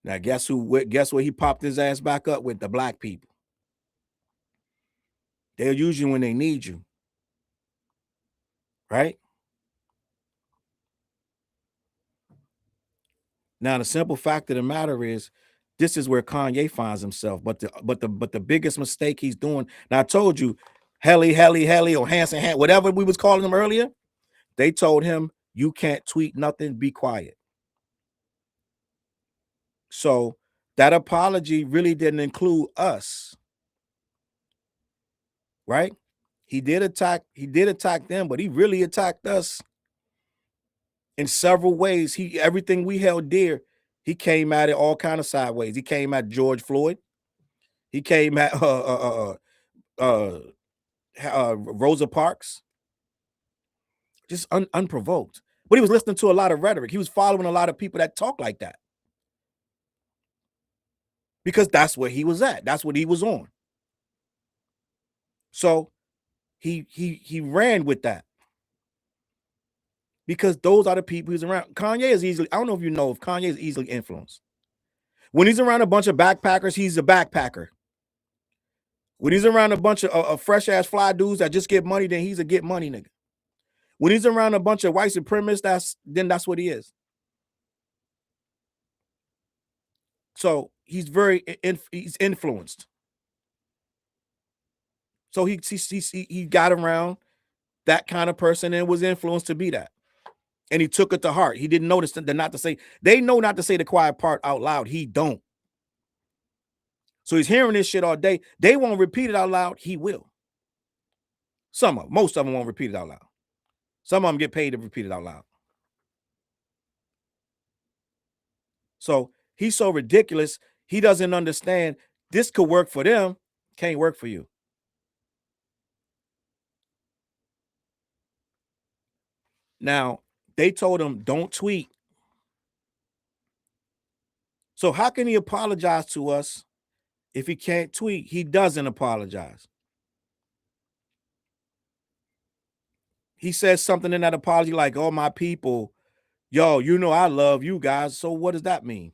Now, guess who? Guess what? He popped his ass back up with the black people. They'll use you when they need you, right? Now, the simple fact of the matter is, this is where Kanye finds himself. But the biggest mistake he's doing. Now, I told you, Helly, or Hanson, whatever we was calling him earlier. They told him, you can't tweet nothing. Be quiet. So that apology really didn't include us, right? He did attack them, but he really attacked us in several ways. Everything we held dear, he came at it all kind of sideways. He came at George Floyd. He came at Rosa Parks, just unprovoked. But he was listening to a lot of rhetoric. He was following a lot of people that talk like that, because that's where he was at. That's what he was on. So he ran with that, because those are the people he's around. Kanye is easily, I don't know if you know, if Kanye is easily influenced. When he's around a bunch of backpackers, he's a backpacker. When he's around a bunch of fresh ass fly dudes that just get money, then he's a get money nigga. When he's around a bunch of white supremacists, that's what he is. So he's he's influenced. So he got around that kind of person and was influenced to be that. And he took it to heart. He didn't notice that not to say, they know not to say the quiet part out loud. He don't. So he's hearing this shit all day. They won't repeat it out loud. He will. Most of them won't repeat it out loud. Some of them get paid to repeat it out loud. So he's so ridiculous. He doesn't understand this could work for them, can't work for you. Now, they told him, don't tweet. So how can he apologize to us if he can't tweet? He doesn't apologize. He says something in that apology like, oh, my people, yo, you know I love you guys. So what does that mean?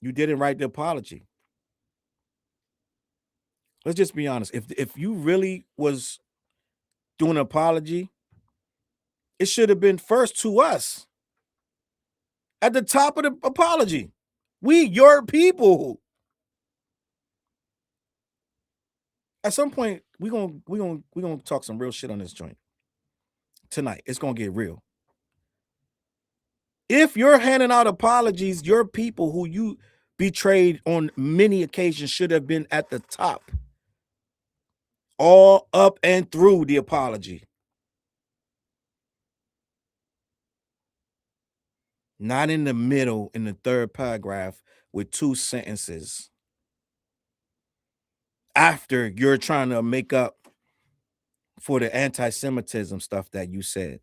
You didn't write the apology. Let's just be honest. If you really was doing an apology, it should have been first to us. At the top of the apology. We, your people. At some point, we're gonna talk some real shit on this joint. Tonight. It's gonna get real. If you're handing out apologies, your people who you betrayed on many occasions should have been at the top. All up and through the apology. Not in the middle, in the third paragraph with 2 sentences. After you're trying to make up for the anti-Semitism stuff that you said.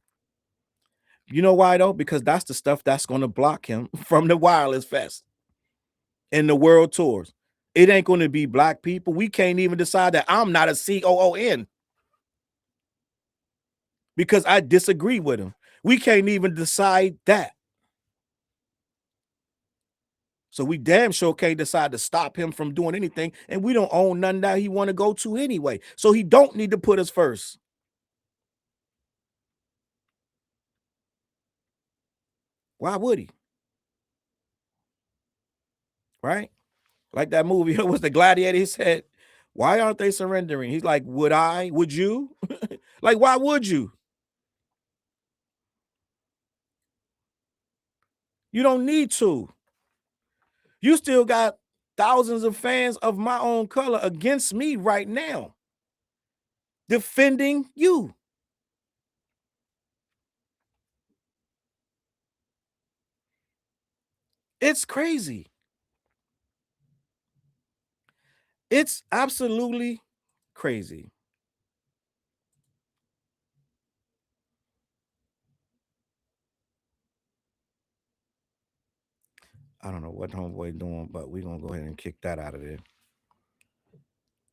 You know why though? Because that's the stuff that's going to block him from the Wireless Fest and the world tours. It ain't going to be black people. We can't even decide that I'm not a COON because I disagree with him. We can't even decide that. So we damn sure can't decide to stop him from doing anything, and we don't own none that he want to go to anyway. So he don't need to put us first. Why would he? Right? Like that movie, it was the Gladiator. He said, why aren't they surrendering? He's like, would I? Would you? Like, why would you? You don't need to. You still got thousands of fans of my own color against me right now, defending you. It's crazy. It's absolutely crazy. I don't know what homeboy doing, but we're gonna go ahead and kick that out of there.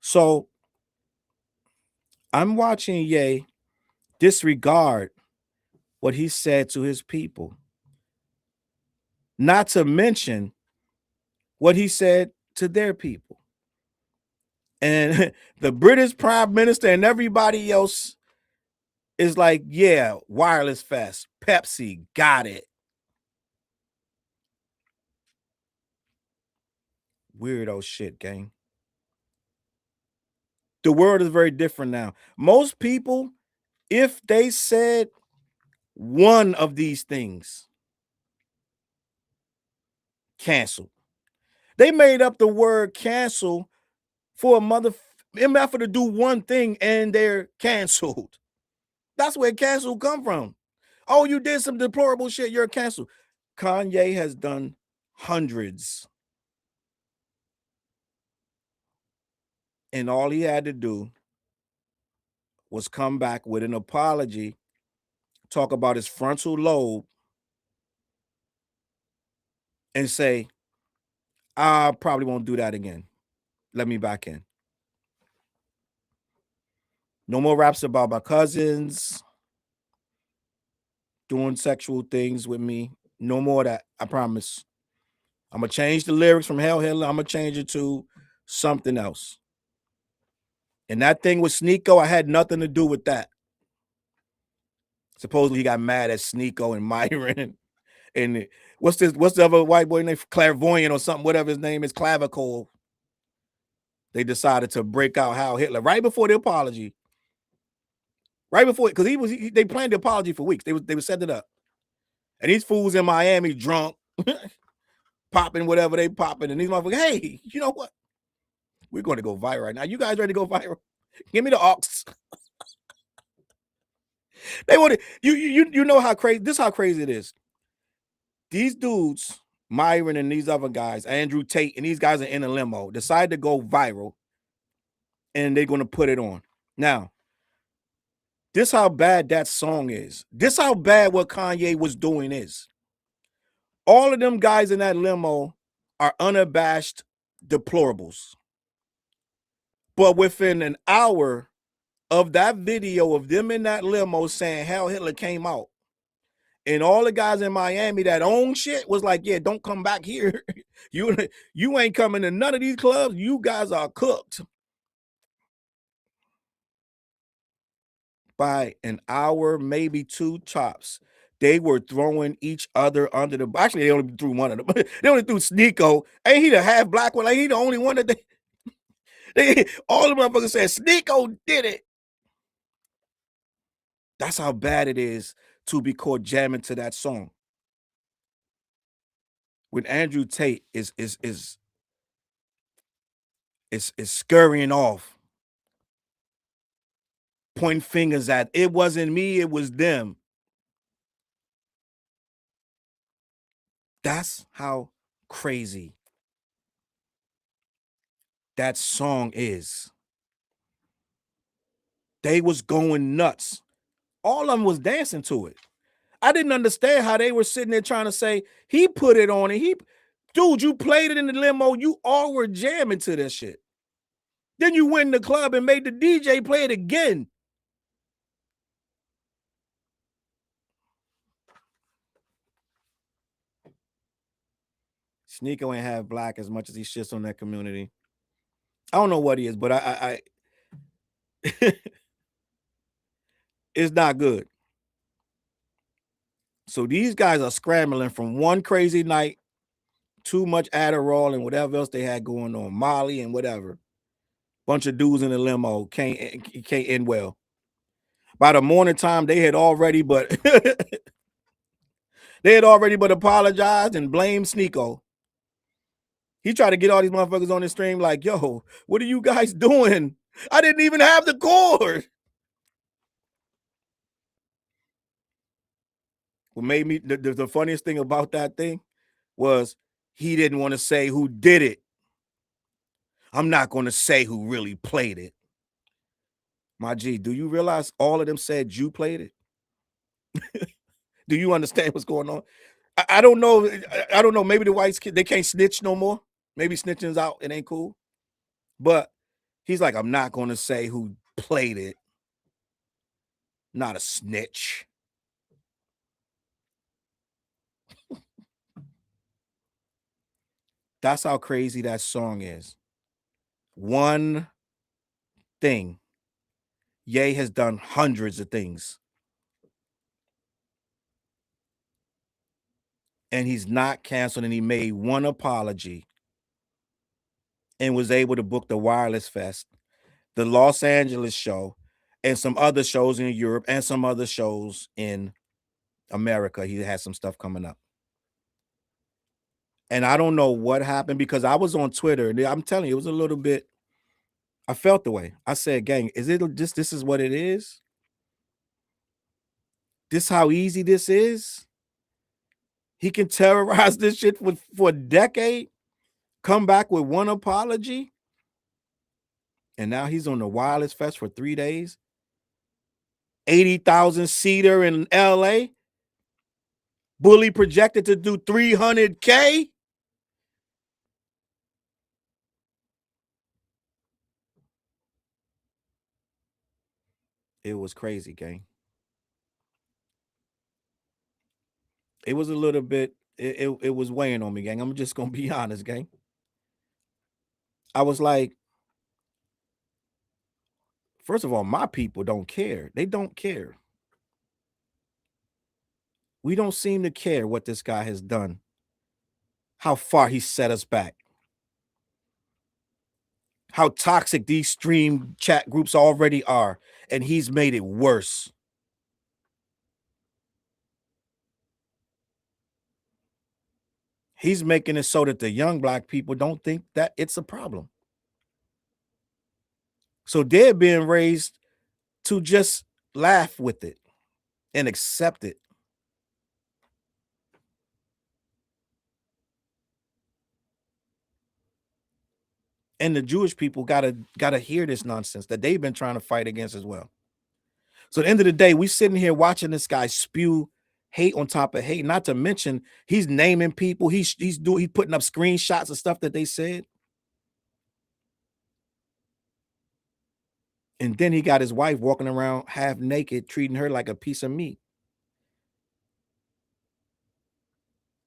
So I'm watching Ye disregard what he said to his people. Not to mention what he said to their people. And the British Prime Minister and everybody else is like, yeah, wireless fest. Pepsi got it. Weirdo shit, gang. The world is very different now. Most people, if they said one of these things, cancel. They made up the word cancel for a mother effort to do one thing and they're canceled. That's where cancel come from. Oh, you did some deplorable shit, you're canceled. Kanye has done hundreds. And all he had to do was come back with an apology, talk about his frontal lobe, and say, I probably won't do that again. Let me back in. No more raps about my cousins doing sexual things with me. No more of that. I promise. I'm going to change the lyrics from Hell Hitler. I'm going to change it to something else. And that thing with Sneeko, I had nothing to do with that. Supposedly he got mad at Sneeko and Myron. And what's the other white boy name? Clairvoyant or something, whatever his name is, Clavicle. They decided to break out Hell Hitler right before the apology. Right before, because they planned the apology for weeks. They were setting it up. And these fools in Miami drunk, popping whatever they popping. And these motherfuckers, hey, you know what? We're going to go viral right now. You guys ready to go viral? Give me the aux. They want it. You know how crazy, this is how crazy it is. These dudes, Myron and these other guys, Andrew Tate, and these guys are in a limo, decide to go viral, and they're going to put it on. Now, this how bad that song is. This how bad what Kanye was doing is. All of them guys in that limo are unabashed deplorables. But within an hour of that video of them in that limo saying Hell Hitler came out, and all the guys in Miami that own shit was like, yeah, don't come back here. You ain't coming to none of these clubs. You guys are cooked. By an hour, maybe two tops, they were throwing each other under the. Actually, they only threw one of them. They only threw Sneeko. Ain't he the half black one? Like he the only one that they all the motherfuckers said Sneeko did it. That's how bad it is to be caught jamming to that song. When Andrew Tate is scurrying off, pointing fingers at it wasn't me, it was them. That's how crazy that song is. They was going nuts. All of them was dancing to it. I didn't understand how they were sitting there trying to say he put it on and dude, you played it in the limo. You all were jamming to this shit. Then you went in the club and made the DJ play it again. Sneeko ain't half black as much as he shits on that community. I don't know what he is, but I it's not good. So these guys are scrambling from one crazy night, too much Adderall and whatever else they had going on, Molly and whatever. Bunch of dudes in the limo can't end well. By the morning time, they had already but apologized and blamed Sneeko. He tried to get all these motherfuckers on the stream like, yo, what are you guys doing? I didn't even have the cord. What made me the funniest thing about that thing was he didn't want to say who did it. I'm not going to say who really played it. My G, do you realize all of them said you played it? Do you understand what's going on? I don't know. I don't know. Maybe the whites they can't snitch no more. Maybe snitching's out. It ain't cool. But he's like, I'm not going to say who played it. Not a snitch. That's how crazy that song is. One thing. Ye has done hundreds of things. And he's not canceled, and he made one apology and was able to book the Wireless Fest, the Los Angeles show, and some other shows in Europe and some other shows in America. He has some stuff coming up. And I don't know what happened because I was on Twitter and I'm telling you, it was a little bit, I felt the way. I said, gang, is it just this is what it is? This how easy this is? He can terrorize this shit for a decade, come back with one apology, and now he's on the Wireless Fest for 3 days. 80,000 seater in LA. Bully projected to do 300K. It was crazy, gang. It was a little bit, it was weighing on me, gang. I'm just gonna be honest, gang. I was like, first of all, my people don't care. They don't care. We don't seem to care what this guy has done, how far he set us back, how toxic these stream chat groups already are, and he's made it worse. He's making it so that the young black people don't think that it's a problem. So they're being raised to just laugh with it and accept it. And the Jewish people gotta hear this nonsense that they've been trying to fight against as well. So at the end of the day, we sitting here watching this guy spew hate on top of hate. Not to mention he's naming people. He's putting up screenshots of stuff that they said. And then he got his wife walking around half naked, treating her like a piece of meat,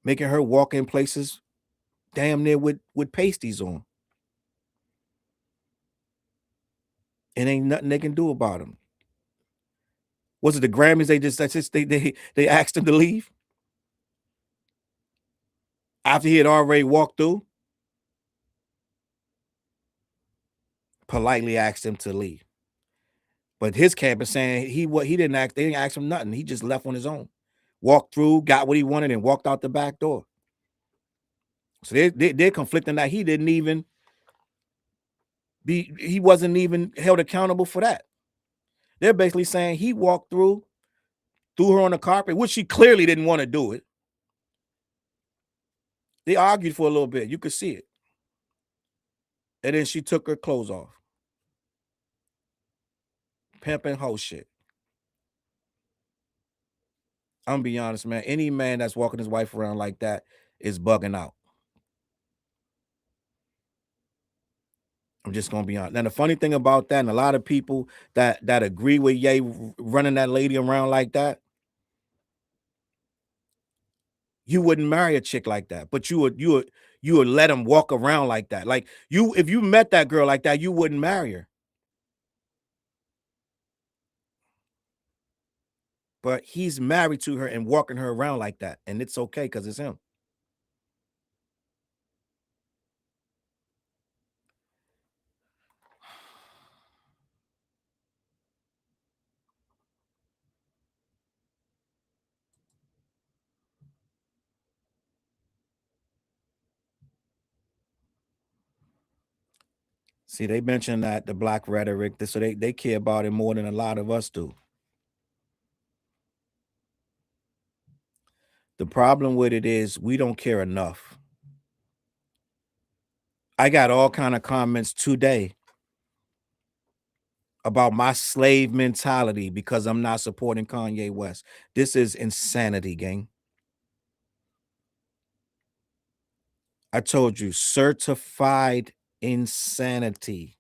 making her walk in places damn near with pasties on. And ain't nothing they can do about him. Was it the Grammys? They asked him to leave after he had already walked through. Politely asked him to leave, but his camp is saying he didn't ask. They didn't ask him nothing. He just left on his own, walked through, got what he wanted, and walked out the back door. So they're conflicting that he didn't even he wasn't even held accountable for that. They're basically saying he walked through, threw her on the carpet, which she clearly didn't want to do it. They argued for a little bit. You could see it. And then she took her clothes off. Pimping hoe shit. I'm gonna be honest, man. Any man that's walking his wife around like that is bugging out. I'm just gonna be honest. Now, the funny thing about that, and a lot of people that agree with Ye running that lady around like that, you wouldn't marry a chick like that, but you would let him walk around like that. Like if you met that girl like that, you wouldn't marry her. But he's married to her and walking her around like that, and it's okay because it's him. See, they mentioned that the black rhetoric, so they care about it more than a lot of us do. The problem with it is we don't care enough. I got all kind of comments today about my slave mentality because I'm not supporting Kanye West. This is insanity, gang. I told you, certified insanity.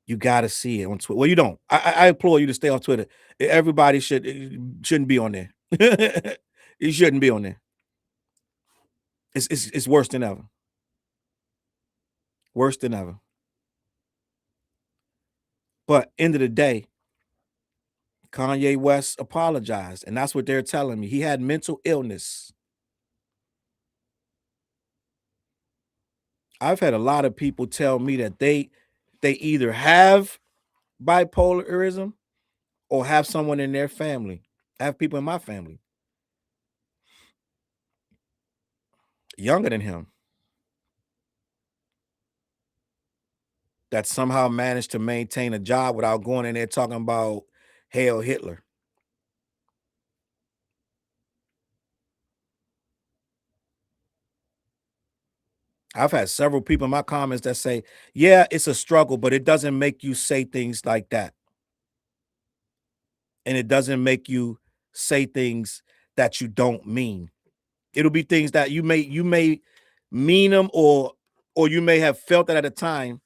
You got to see it on Twitter. Well, you don't. I implore you to stay off Twitter. Everybody shouldn't be on there. You shouldn't be on there. It's worse than ever. Worse than ever. But end of the day, Kanye West apologized, and that's what they're telling me. He had mental illness. I've had a lot of people tell me that they either have bipolarism or have someone in their family. I have people in my family younger than him that somehow managed to maintain a job without going in there talking about Hail Hitler. I've had several people in my comments that say, yeah, it's a struggle, but it doesn't make you say things like that. And it doesn't make you say things that you don't mean. It'll be things that you may mean them or you may have felt that at a time,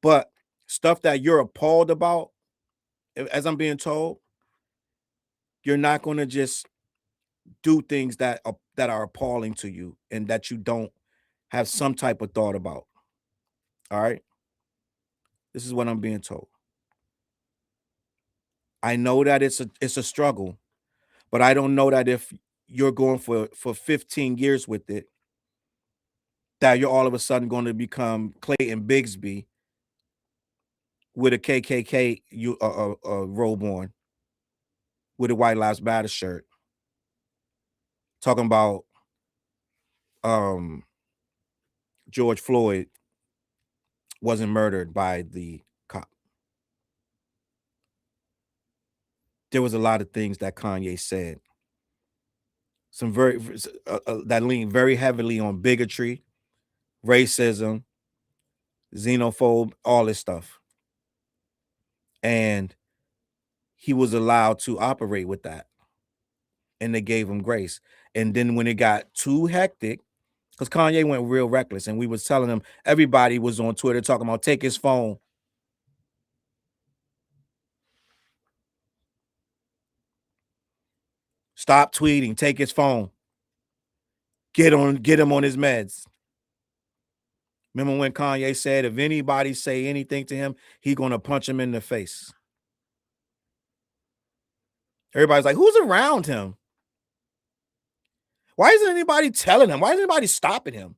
but stuff that you're appalled about, as I'm being told, you're not going to just do things that are appalling to you and that you don't have some type of thought about. All right. This is what I'm being told. I know that it's a struggle, but I don't know that if you're going for 15 years with it, that you're all of a sudden going to become Clayton Bigsby with a KKK robe on, with a White Lives Matter shirt, talking about George Floyd wasn't murdered by the cop. There was a lot of things that Kanye said, some that lean very heavily on bigotry, racism, xenophobe, all this stuff. And he was allowed to operate with that. And they gave him grace. And then when it got too hectic, because Kanye went real reckless, and we was telling him, everybody was on Twitter talking about take his phone. Stop tweeting, take his phone. Get him on his meds. Remember when Kanye said if anybody say anything to him, he's gonna punch him in the face. Everybody's like, who's around him? Why isn't anybody telling him? Why isn't anybody stopping him?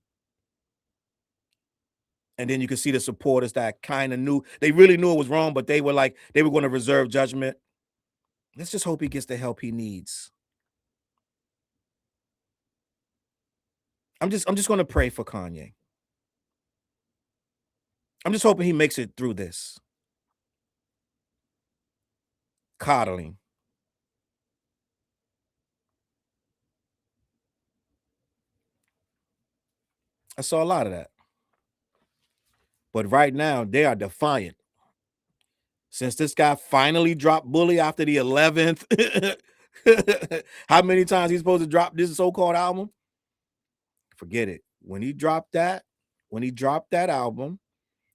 And then you can see the supporters that kind of knew, they really knew it was wrong, but they were like, they were going to reserve judgment. Let's just hope he gets the help he needs. I'm just going to pray for Kanye. I'm just hoping he makes it through this. Coddling. I saw a lot of that. But right now, they are defiant. Since this guy finally dropped Bully after the 11th, how many times he's supposed to drop this so-called album? Forget it. When he dropped that album,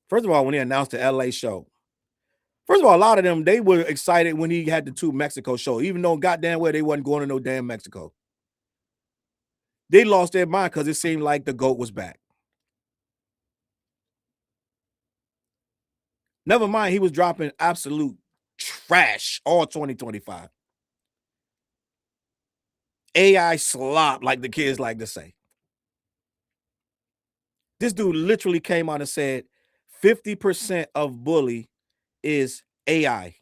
first of all, when he announced the LA show, first of all, a lot of them, they were excited when he had the 2 Mexico show, even though goddamn well they wasn't going to no damn Mexico. They lost their mind because it seemed like the GOAT was back. Never mind, he was dropping absolute trash all 2025. AI slop, like the kids like to say. This dude literally came out and said 50% of Bully is AI.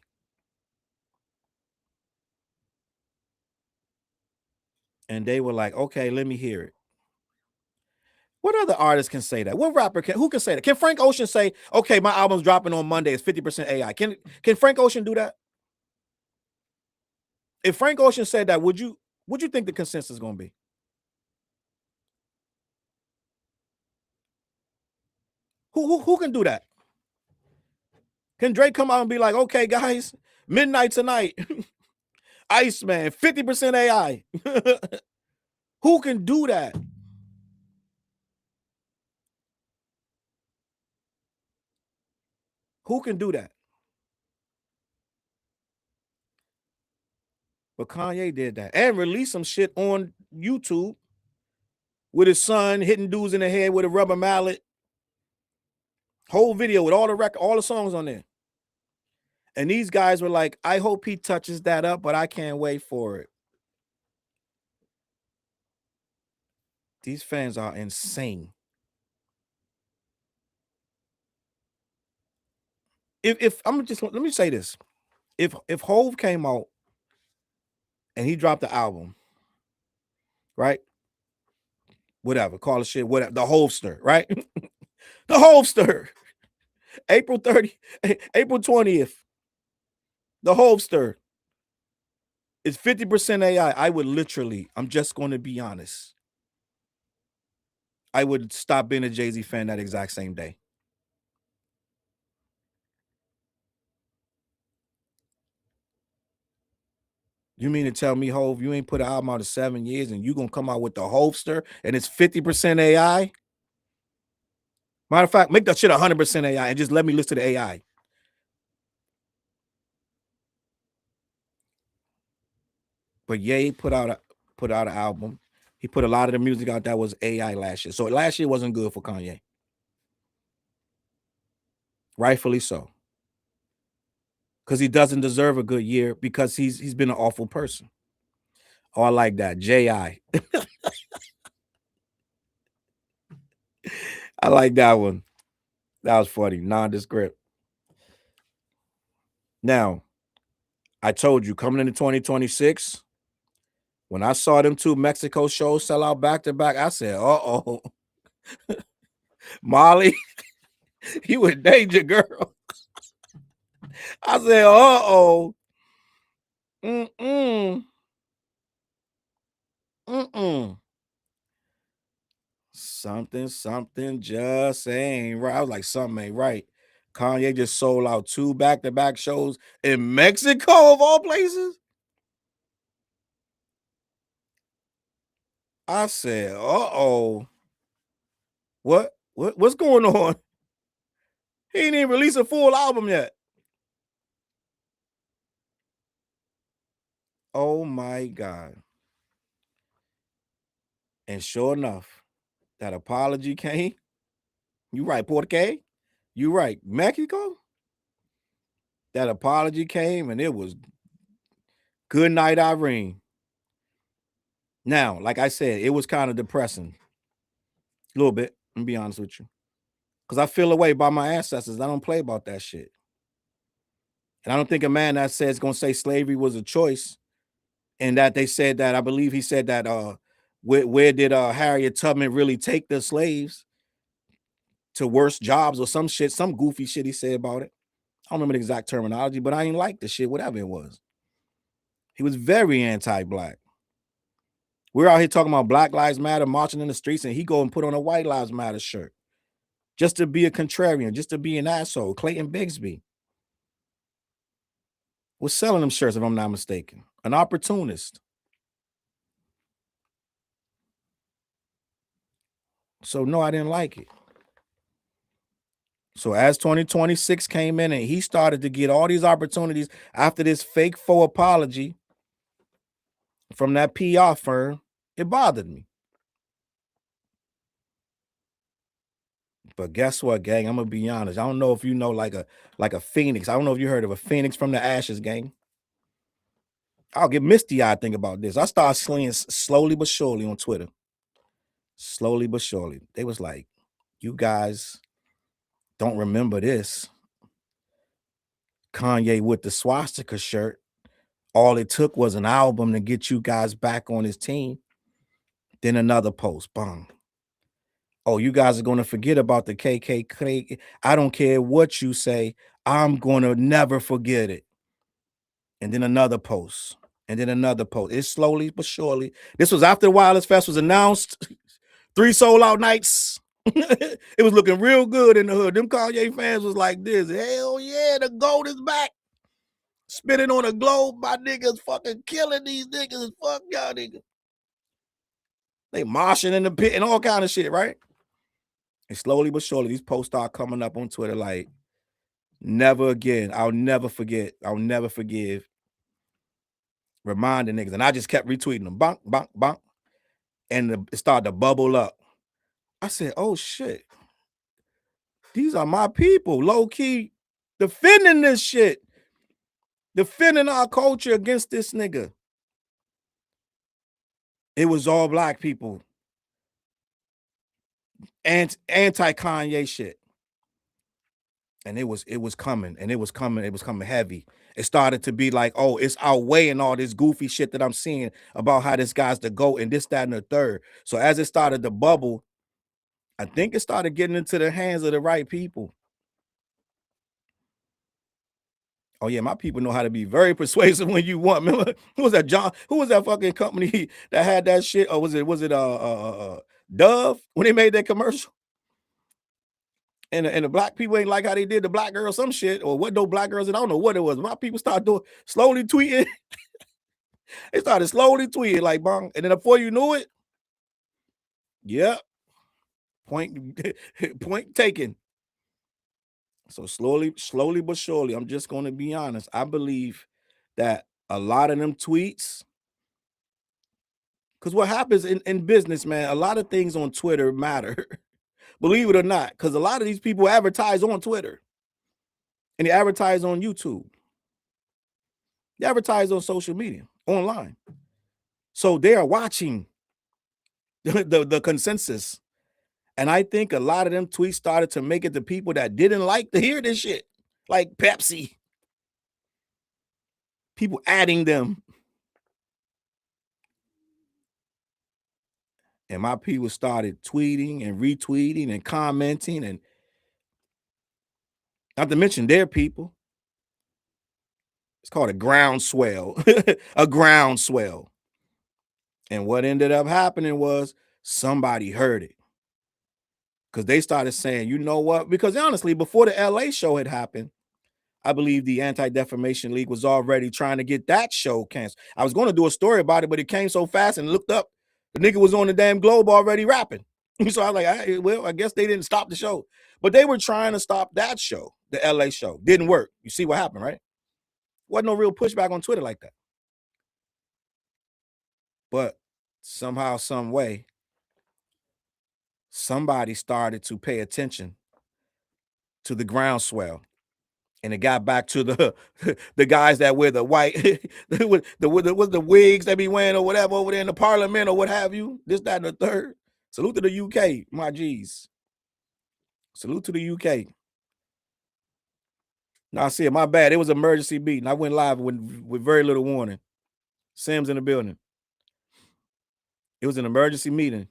And they were like, okay, let me hear it. What other artist can say that? What rapper who can say that? Can Frank Ocean say, okay, my album's dropping on Monday, it's 50% AI? Can Frank Ocean do that? If Frank Ocean said that, would you think the consensus is gonna be? Who can do that? Can Drake come out and be like, okay, guys, midnight tonight, Iceman, 50% AI. Who can do that? Who can do that? But Kanye did that and released some shit on YouTube with his son hitting dudes in the head with a rubber mallet. Whole video with all the songs on there. And these guys were like, I hope he touches that up, but I can't wait for it. These fans are insane. If I'm just let me say this. If Hove came out and he dropped the album, right? Whatever, call it shit, whatever, the Hovester, right? The Hovester. April 20th. The Hovester is 50% AI. I would literally, I'm just going to be honest. I would stop being a Jay-Z fan that exact same day. You mean to tell me, Hove, you ain't put an album out of 7 years and you gonna come out with the Hovester and it's 50% AI? Matter of fact, make that shit 100% AI and just let me listen to the AI. But Ye put out an album. He put a lot of the music out that was AI last year. So last year wasn't good for Kanye. Rightfully so. Because he doesn't deserve a good year because he's been an awful person. Oh, I like that. J.I. I like that one. That was funny. Nondescript. Now, I told you, coming into 2026, when I saw them two Mexico shows sell out back to back, I said, uh-oh. Molly, you in danger, girl. I said, uh-oh. Mm-mm. Something just ain't right. I was like, something ain't right. Kanye just sold out 2 back-to-back shows in Mexico, of all places. I said, uh-oh. What's going on? He ain't even released a full album yet. Oh my God. And sure enough, that apology came. You right, Porque. You right, Mexico. That apology came and it was good night, Irene. Now, like I said, it was kind of depressing. A little bit, I'm gonna be honest with you. Because I feel away by my ancestors. I don't play about that shit. And I don't think a man that says gonna say slavery was a choice, and that they said that, I believe he said that where did Harriet Tubman really take the slaves to worse jobs or some shit, some goofy shit he said about it. I don't remember the exact terminology, but I ain't like the shit, whatever it was. He was very anti-black. We're out here talking about Black Lives Matter, marching in the streets, and he go and put on a White Lives Matter shirt just to be a contrarian, just to be an asshole. Clayton Bigsby was selling them shirts, if I'm not mistaken. An opportunist. So no, I didn't like it. So as 2026 came in and he started to get all these opportunities after this fake faux apology from that PR firm, it bothered me. But guess what, gang? I'm gonna be honest. I don't know if you know like a phoenix. I don't know if you heard of a phoenix from the ashes, gang. I'll get misty-eyed thinking about this. I started seeing slowly but surely on Twitter. Slowly but surely. They was like, you guys don't remember this. Kanye with the swastika shirt. All it took was an album to get you guys back on his team. Then another post, bang. Oh, you guys are going to forget about the KKK. I don't care what you say. I'm going to never forget it. And then another post. And then another post. It's slowly but surely. This was after the Wireless Fest was announced. 3 sold out nights. It was looking real good in the hood. Them Kanye fans was like this. Hell yeah, the gold is back. spinning on a globe. My niggas fucking killing these niggas. Fuck y'all niggas. They moshing in the pit and all kind of shit, right? And slowly but surely, these posts start coming up on Twitter like, never again. I'll never forget. I'll never forgive. Reminding niggas. And I just kept retweeting them. Bonk, bonk, bonk. And it started to bubble up. I said, oh shit. These are my people. Low key defending this shit. Defending our culture against this nigga. It was all black people. And anti-Kanye shit. And it was coming, and it was coming heavy. It started to be like, oh, it's outweighing all this goofy shit that I'm seeing about how this guy's the GOAT and this, that, and the third. So as it started to bubble, I think it started getting into the hands of the right people. Oh yeah, my people know how to be very persuasive when you want. Remember, who was that John? Who was that fucking company that had that shit? Or was it Dove when they made that commercial? And the black people ain't like how they did the black girl some shit, or what those black girls, and I don't know what it was. My people started doing slowly tweeting. They started slowly tweeting like bong, and then before you knew it, yeah, point taken. So slowly but surely, I'm just going to be honest. I believe that a lot of them tweets, because what happens in business, man, a lot of things on Twitter matter. Believe it or not, because a lot of these people advertise on Twitter and they advertise on YouTube. They advertise on social media, online. So they are watching the consensus. And I think a lot of them tweets started to make it to people that didn't like to hear this shit, like Pepsi. People adding them. And my people started tweeting and retweeting and commenting, and not to mention their people. It's called a groundswell, a groundswell. And what ended up happening was somebody heard it. Because they started saying, you know what? Because honestly, before the LA show had happened, I believe the Anti-Defamation League was already trying to get that show canceled. I was going to do a story about it, but it came so fast and looked up. The nigga was on the damn Globe already rapping. So I was like, well, I guess they didn't stop the show. But they were trying to stop that show, the LA show. Didn't work. You see what happened, right? Wasn't no real pushback on Twitter like that. But somehow, some way, somebody started to pay attention to the groundswell. And it got back to the guys that wear the white, with the wigs that be wearing or whatever over there in the parliament or what have you. This, that, and the third. Salute to the UK, my G's. Salute to the UK. No, I see it. My bad. It was an emergency meeting. I went live with very little warning. Sims in the building. It was an emergency meeting.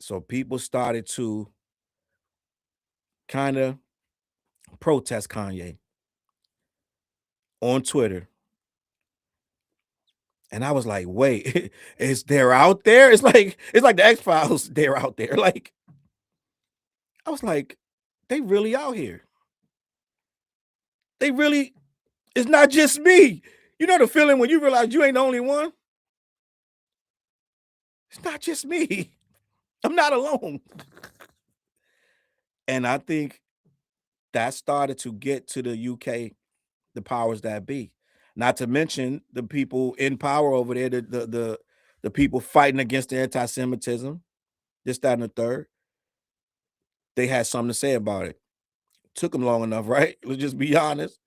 So people started to kind of protest Kanye on Twitter. And I was like, wait, is they're out there? It's like the X-Files, they're out there. Like, I was like, they really out here. They really, it's not just me. You know the feeling when you realize you ain't the only one? It's not just me. I'm not alone. And I think that started to get to the UK, the powers that be. Not to mention the people in power over there, the people fighting against the anti-Semitism, this, that, and the third. They had something to say about it. Took them long enough, right? Let's just be honest.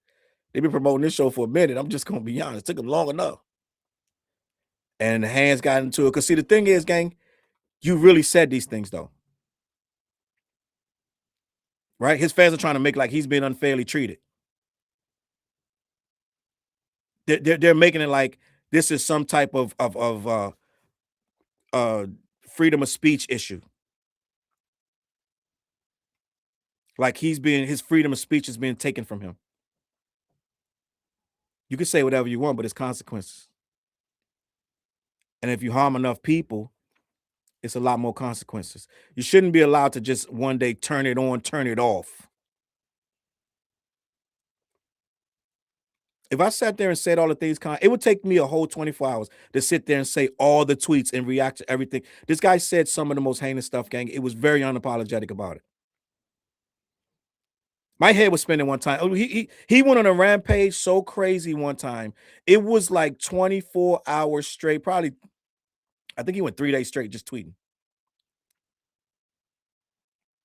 They've been promoting this show for a minute. I'm just gonna be honest. Took them long enough. And the hands got into it. Because see, the thing is, gang, you really said these things though. Right? His fans are trying to make like he's been unfairly treated. They're making it like this is some type of freedom of speech issue. Like his freedom of speech is being taken from him. You can say whatever you want, but it's consequences. And if you harm enough people, it's a lot more consequences. You shouldn't be allowed to just one day turn it on, turn it off. If I sat there and said all the things, it would take me a whole 24 hours to sit there and say all the tweets and react to everything. This guy said some of the most heinous stuff, gang. It was very unapologetic about it. My head was spinning one time. Oh, he went on a rampage so crazy one time. It was like 24 hours straight. Probably, I think he went 3 days straight just tweeting.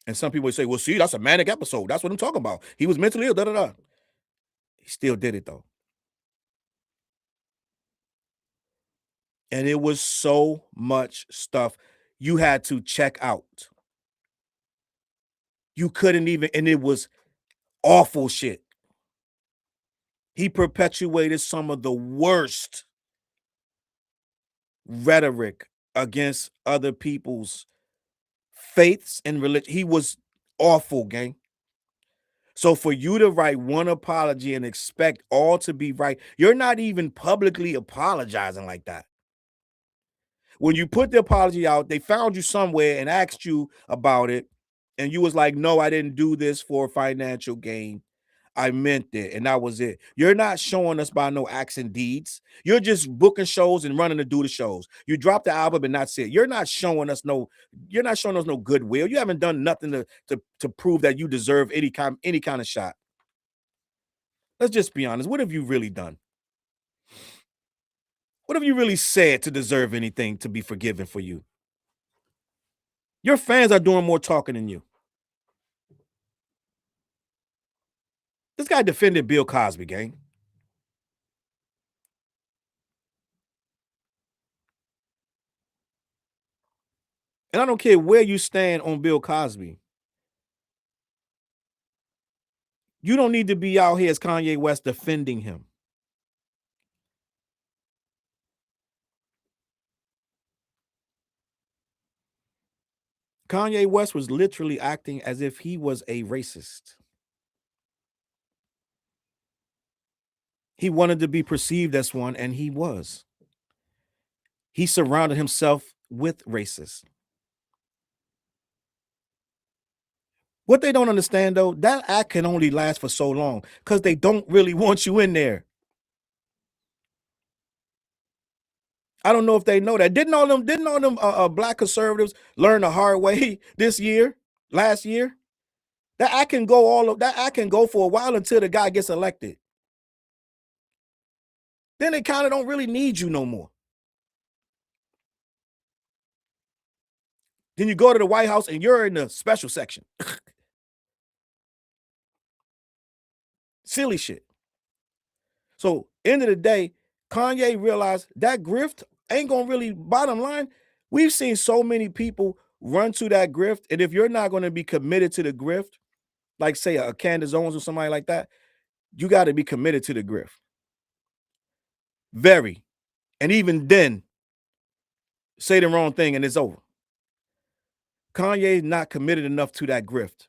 And some people would say, well, see, that's a manic episode. That's what I'm talking about. He was mentally ill, da-da-da. He still did it, though. And it was so much stuff you had to check out. You couldn't even, and it was awful shit. He perpetuated some of the worst rhetoric against other people's faiths and religion. He was awful, gang. So for you to write one apology and expect all to be right, you're not even publicly apologizing like that. When you put the apology out, they found you somewhere and asked you about it, and you was like, no, I didn't do this for financial gain. I meant it, and that was it. You're not showing us by no acts and deeds. You're just booking shows and running to do the shows. You dropped the album and that's it. You're not showing us no goodwill. You haven't done nothing to prove that you deserve any kind of shot. Let's just be honest. What have you really done? What have you really said to deserve anything to be forgiven for you? Your fans are doing more talking than you. This guy defended Bill Cosby, gang. And I don't care where you stand on Bill Cosby. You don't need to be out here as Kanye West defending him. Kanye West was literally acting as if he was a racist. He wanted to be perceived as one, and he was. He surrounded himself with racists. What they don't understand, though, that act can only last for so long because they don't really want you in there. I don't know if they know that. Didn't all them black conservatives learn the hard way last year? That act can go for a while until the guy gets elected. Then they kind of don't really need you no more. Then you go to the White House and you're in the special section. Silly shit. So, end of the day, Kanye realized that grift ain't gonna really, bottom line, we've seen so many people run to that grift, and if you're not gonna be committed to the grift, like say a Candace Owens or somebody like that, you got to be committed to the grift. Very. And even then, say the wrong thing and it's over. Kanye's not committed enough to that grift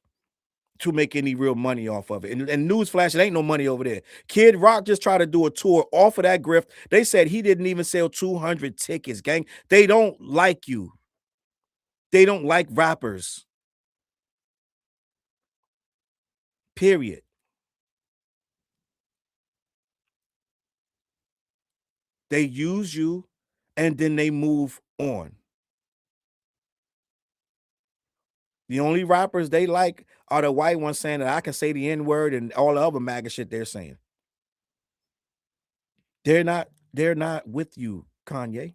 to make any real money off of it. And newsflash, it ain't no money over there. Kid Rock just tried to do a tour off of that grift. They said he didn't even sell 200 tickets, gang. They don't like you. They don't like rappers. Period. They use you and then they move on. The only rappers they like are the white ones saying that I can say the N-word and all the other MAGA shit they're saying. They're not with you, Kanye.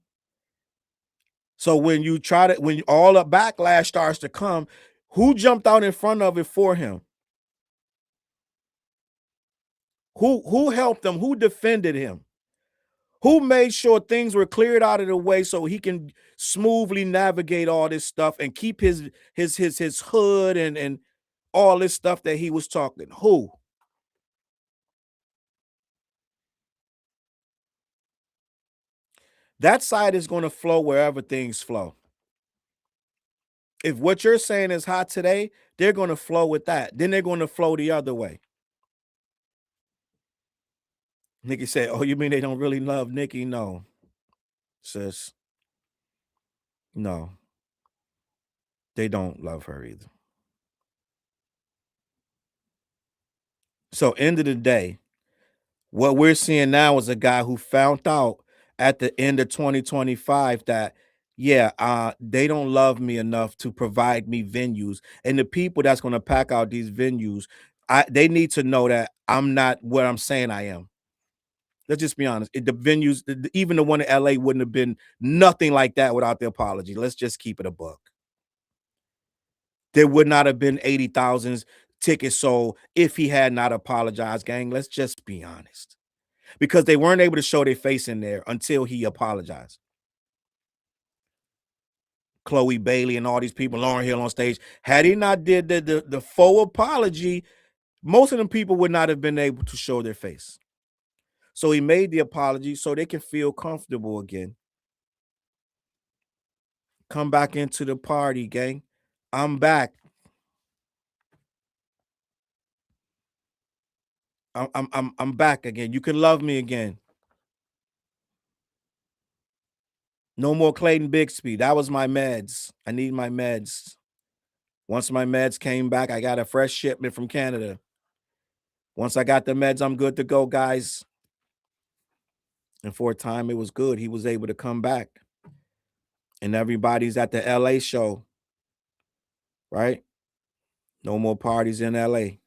So when all the backlash starts to come, who jumped out in front of it for him? Who helped him? Who defended him? Who made sure things were cleared out of the way so he can smoothly navigate all this stuff and keep his hood and all this stuff that he was talking? Who? That side is going to flow wherever things flow. If what you're saying is hot today, they're going to flow with that. Then they're going to flow the other way. Nikki said, oh, you mean they don't really love Nikki? No, sis. No, they don't love her either. So end of the day, What we're seeing now is a guy who found out at the end of 2025 that, yeah, they don't love me enough to provide me venues. And the people that's going to pack out these venues, they need to know that I'm not what I'm saying I am. Let's just be honest. The venues, even the one in LA, wouldn't have been nothing like that without the apology. Let's just keep it a buck. There would not have been 80,000 tickets sold if he had not apologized, gang. Let's just be honest. Because they weren't able to show their face in there until he apologized. Chloe Bailey and all these people, Lauryn Hill on stage. Had he not did the full apology, most of them people would not have been able to show their face. So he made the apology so they can feel comfortable again. Come back into the party, gang. I'm back. I'm back again. You can love me again. No more Clayton Bigsby. That was my meds. I need my meds. Once my meds came back, I got a fresh shipment from Canada. Once I got the meds, I'm good to go, guys. And for a time, it was good. He was able to come back. And everybody's at the LA show, right? No more parties in LA.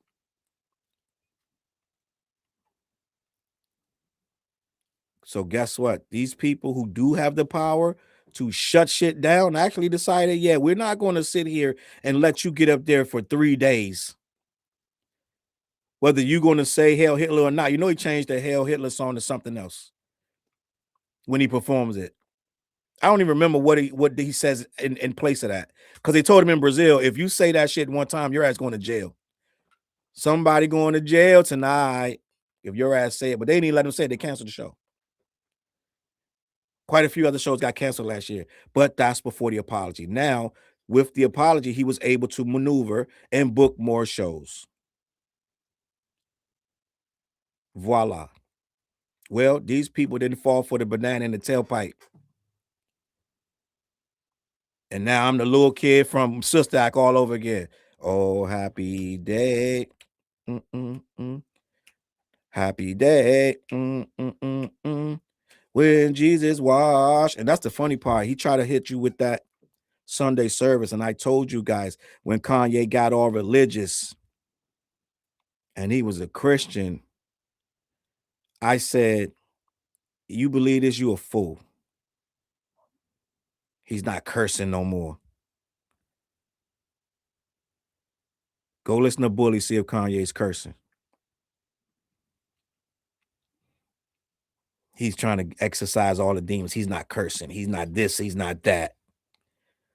So guess what? These people who do have the power to shut shit down actually decided, yeah, we're not going to sit here and let you get up there for 3 days. Whether you're going to say Hail Hitler or not, you know he changed the Hail Hitler song to something else when he performs it. I don't even remember what he says in place of that. Because they told him in Brazil, if you say that shit one time, your ass going to jail. Somebody going to jail tonight if your ass say it. But they didn't even let him say it. They canceled the show. Quite a few other shows got canceled last year. But that's before the apology. Now, with the apology, he was able to maneuver and book more shows. Voila. Well, these people didn't fall for the banana in the tailpipe. And now I'm the little kid from Sister Act all over again. Oh, happy day. Happy day. When Jesus washed. And that's the funny part. He tried to hit you with that Sunday service. And I told you guys, when Kanye got all religious and he was a Christian, I said, you believe this, you a fool. He's not cursing no more. Go listen to Bully, see if Kanye's cursing. He's trying to exercise all the demons. He's not cursing. He's not this. He's not that.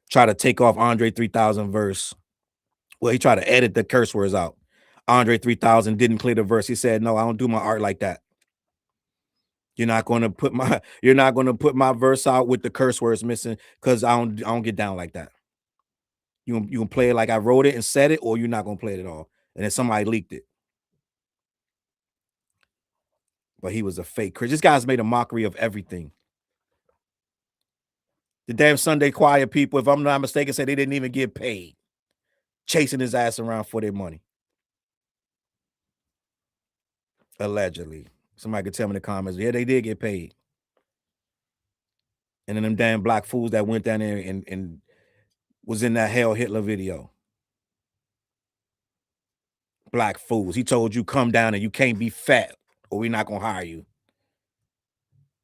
Try to take off Andre 3000 verse. Well, he tried to edit the curse words out. Andre 3000 didn't clear the verse. He said, "No, I don't do my art like that. You're not going to put my verse out with the curse words missing because I don't get down like that. You can play it like I wrote it and said it, or you're not gonna play it at all." And then somebody leaked it. But he was a fake Christian. This guy's made a mockery of everything. The damn Sunday choir people, if I'm not mistaken, said they didn't even get paid, chasing his ass around for their money. Allegedly. Somebody could tell me in the comments, yeah, they did get paid. And then them damn black fools that went down there and was in that Hail Hitler video. Black fools. He told you come down and you can't be fat or we're not gonna hire you.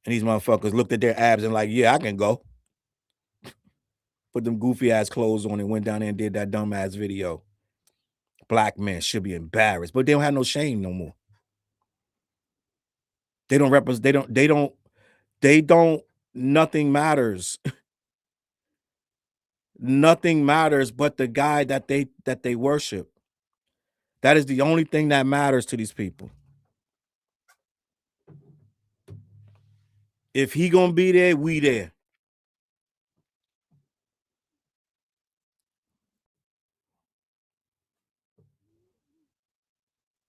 And these motherfuckers looked at their abs and like, yeah, I can go. Put them goofy ass clothes on and went down there and did that dumb ass video. Black men should be embarrassed, but they don't have no shame no more. They don't represent, they don't, nothing matters. Nothing matters but the guy that they worship. That is the only thing that matters to these people. If he gonna be there, we there.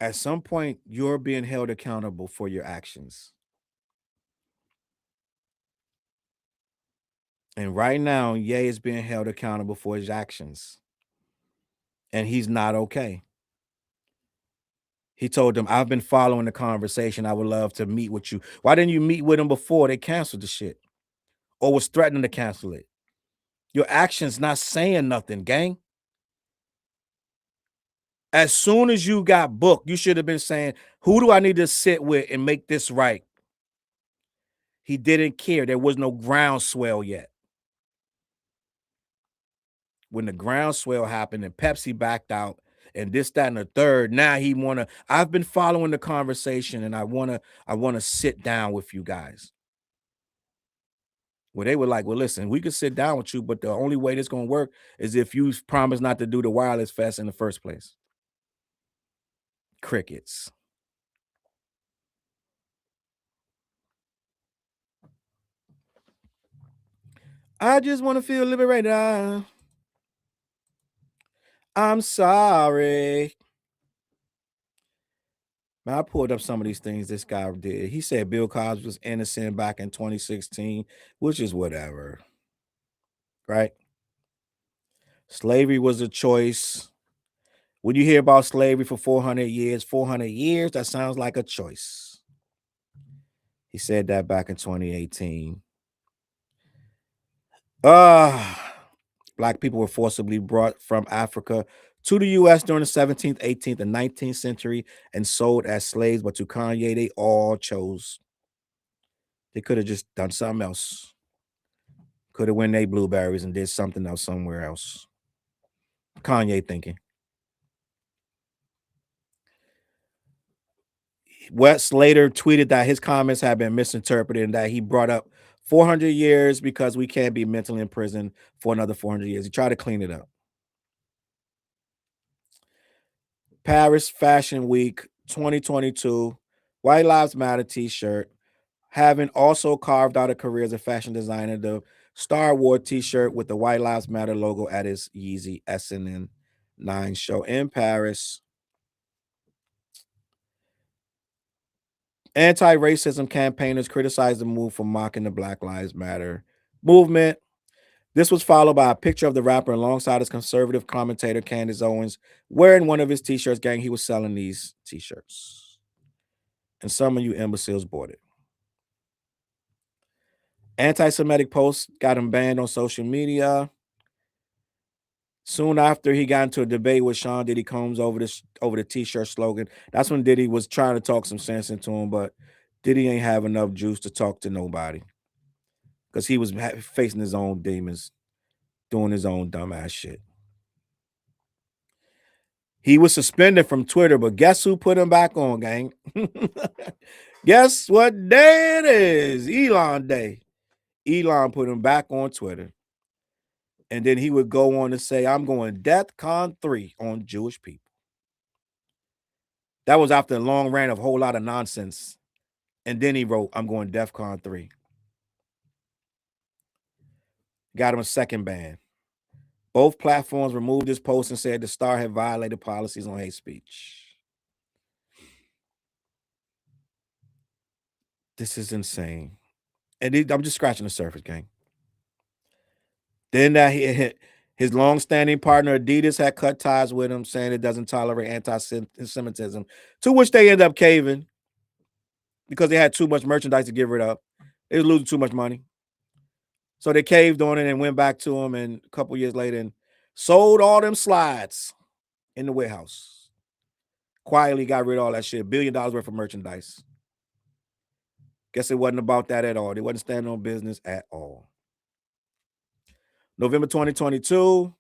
At some point, you're being held accountable for your actions. And right now, Ye is being held accountable for his actions. And he's not okay. He told them, I've been following the conversation. I would love to meet with you. Why didn't you meet with him before they canceled the shit or was threatening to cancel it? Your actions not saying nothing, gang. As soon as you got booked, you should have been saying, who do I need to sit with and make this right? He didn't care. There was no groundswell yet. When the groundswell happened and Pepsi backed out and this, that, and the third, now he I've been following the conversation and I wanna sit down with you guys. Well, they were like, well, listen, we could sit down with you, but the only way this gonna work is if you promise not to do the wireless fest in the first place. Crickets. I just want to feel liberated. I'm sorry. Man, I pulled up some of these things this guy did. He said Bill Cosby was innocent back in 2016, which is whatever. Right? Slavery was a choice. When you hear about slavery for 400 years, that sounds like a choice. He said that back in 2018. Black people were forcibly brought from Africa to the U.S. during the 17th, 18th, and 19th century and sold as slaves. But to Kanye, they all chose. They could have just done something else. Could have went they blueberries and did something else somewhere else. Kanye thinking. West later tweeted that his comments had been misinterpreted and that he brought up 400 years because we can't be mentally in prison for another 400 years. He tried to clean it up. Paris Fashion Week 2022, White Lives Matter t-shirt, having also carved out a career as a fashion designer. The Star Wars t-shirt with the White Lives Matter logo at his Yeezy SNN9 show in Paris. Anti-racism campaigners criticized the move for mocking the Black Lives Matter movement. This was followed by a picture of the rapper alongside his conservative commentator Candace Owens wearing one of his t-shirts. Gang, he was selling these t-shirts. And some of you imbeciles bought it. Anti-Semitic posts got him banned on social media. Soon after, he got into a debate with Sean Diddy Combs over the t-shirt slogan. That's when Diddy was trying to talk some sense into him, but Diddy ain't have enough juice to talk to nobody because he was facing his own demons, doing his own dumbass shit. He was suspended from Twitter, but guess who put him back on, gang? Guess what day it is? Elon Day. Elon put him back on Twitter. And then he would go on to say, I'm going DEFCON 3 on Jewish people. That was after a long rant of a whole lot of nonsense. And then he wrote, I'm going DEFCON 3. Got him a second ban. Both platforms removed this post and said the star had violated policies on hate speech. This is insane. And I'm just scratching the surface, gang. Then his long-standing partner Adidas had cut ties with him, saying it doesn't tolerate anti-Semitism, to which they end up caving because they had too much merchandise to get rid of. They was losing too much money. So they caved on it and went back to him, and a couple years later and sold all them slides in the warehouse. Quietly got rid of all that shit. $1 billion worth of merchandise. Guess it wasn't about that at all. They wasn't standing on business at all. November 2022,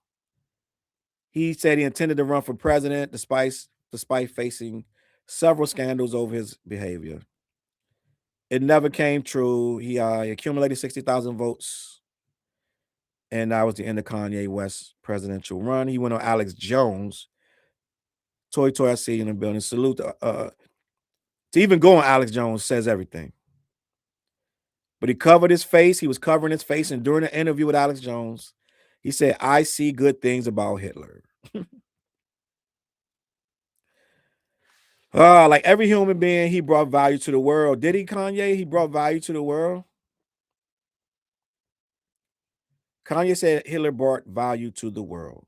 he said he intended to run for president despite facing several scandals over his behavior. It never came true. He accumulated 60,000 votes. And that was the end of Kanye West's presidential run. He went on Alex Jones. Toy, I see you in the building. Salute. To even go on Alex Jones says everything. But he covered his face. He was covering his face. And during the interview with Alex Jones, he said, I see good things about Hitler. Like every human being, he brought value to the world. Did he, Kanye? He brought value to the world. Kanye said Hitler brought value to the world.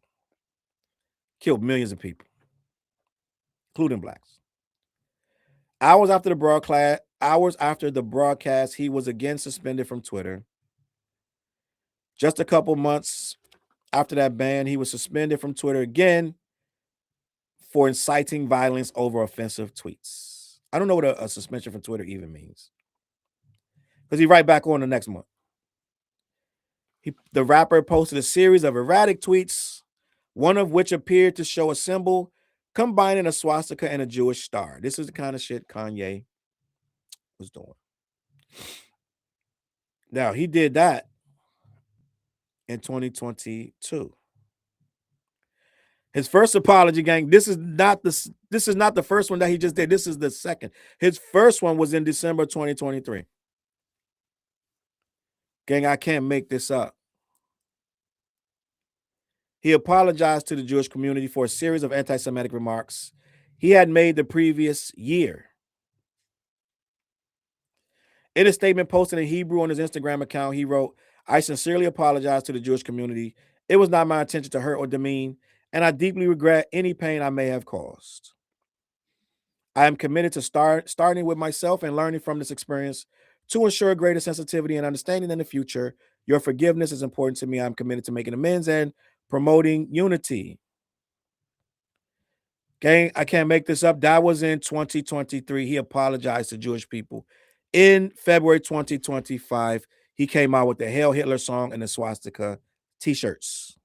Killed millions of people, including blacks. Hours after the broadcast, he was again suspended from Twitter. Just a couple months after that ban, he was suspended from Twitter again for inciting violence over offensive tweets. I don't know what a suspension from Twitter even means. Because he's right back on the next month. The rapper posted a series of erratic tweets, one of which appeared to show a symbol combining a swastika and a Jewish star. This is the kind of shit Kanye was doing. Now, he did that in 2022. His first apology, gang. This is not the first one that he just did. This is the second. His first one was in December 2023. Gang, I can't make this up. He apologized to the Jewish community for a series of anti-Semitic remarks he had made the previous year. In a statement posted in Hebrew on his Instagram account, he wrote, "I sincerely apologize to the Jewish community. It was not my intention to hurt or demean, and I deeply regret any pain I may have caused. I am committed to starting with myself and learning from this experience to ensure greater sensitivity and understanding in the future. Your forgiveness is important to me. I'm committed to making amends and promoting unity." Gang, I can't make this up. That was in 2023. He apologized to Jewish people. In February 2025, he came out with the Hail Hitler song and the swastika t-shirts.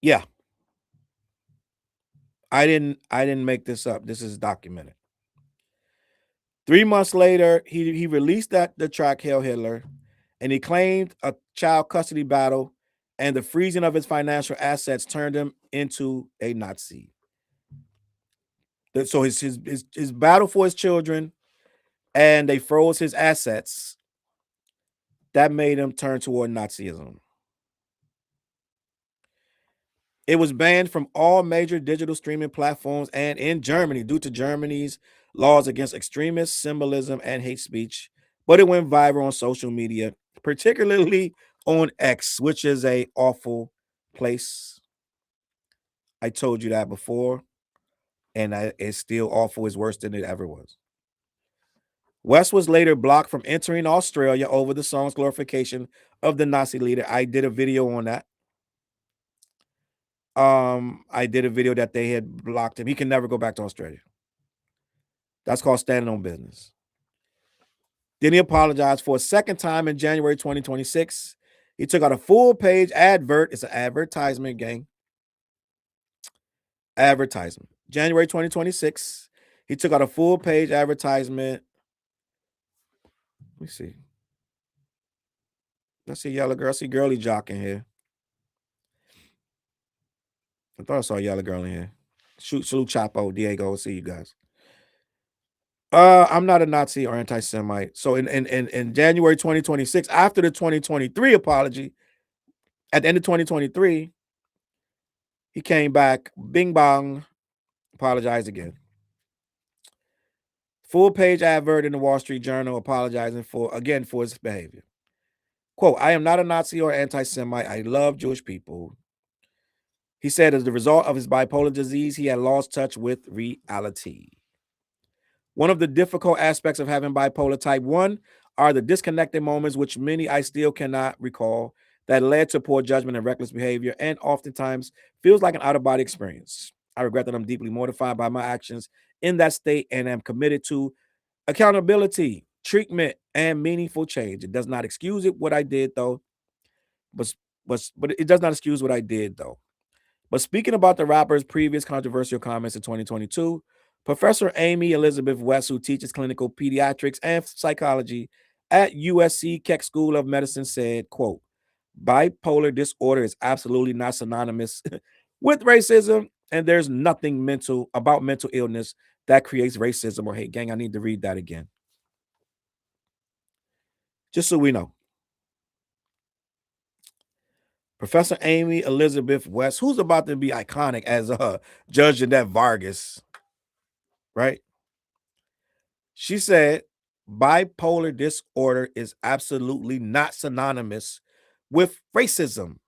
Yeah. I didn't make this up. This is documented. 3 months later, he released the track Hail Hitler, and he claimed a child custody battle, and the freezing of his financial assets turned him into a Nazi. So his battle for his children, and they froze his assets, that made him turn toward Nazism. It was banned from all major digital streaming platforms and in Germany due to Germany's laws against extremist symbolism and hate speech, but it went viral on social media, particularly on X, which is a awful place. I told you that before, and it's still awful. It's worse than it ever was. West was later blocked from entering Australia over the song's glorification of the Nazi leader. I did a video on that. I did a video that they had blocked him. He can never go back to Australia. That's called standing on business. Then he apologized for a second time in January 2026. He took out a full-page advert. It's an advertisement, gang. Advertisement. January 2026. He took out a full-page advertisement. Let me see. I see yellow girl. I see girly jock in here. I thought I saw a yellow girl in here. Salute Chapo, Diego. See you guys. I'm not a Nazi or anti-Semite. So in January 2026, after the 2023 apology, at the end of 2023, he came back, bing bong, apologized again. Full page advert in the Wall Street Journal apologizing for his behavior. Quote, "I am not a Nazi or anti-Semite. I love Jewish people." He said as the result of his bipolar disease, he had lost touch with reality. One of the difficult aspects of having bipolar type 1 are the disconnected moments, which many I still cannot recall, that led to poor judgment and reckless behavior, and oftentimes feels like an out-of-body experience. I regret that I'm deeply mortified by my actions in that state and am committed to accountability, treatment, and meaningful change. It does not excuse what I did, though. But it does not excuse what I did, though. But speaking about the rapper's previous controversial comments in 2022, Professor Amy Elizabeth West, who teaches clinical pediatrics and psychology at USC Keck School of Medicine, said, quote, "Bipolar disorder is absolutely not synonymous with racism, and there's nothing about mental illness that creates racism or hate." Gang, I need to read that again. Just so we know. Professor Amy Elizabeth West, who's about to be iconic as Judge Jeanette Vargas, right? She said, "Bipolar disorder is absolutely not synonymous with racism,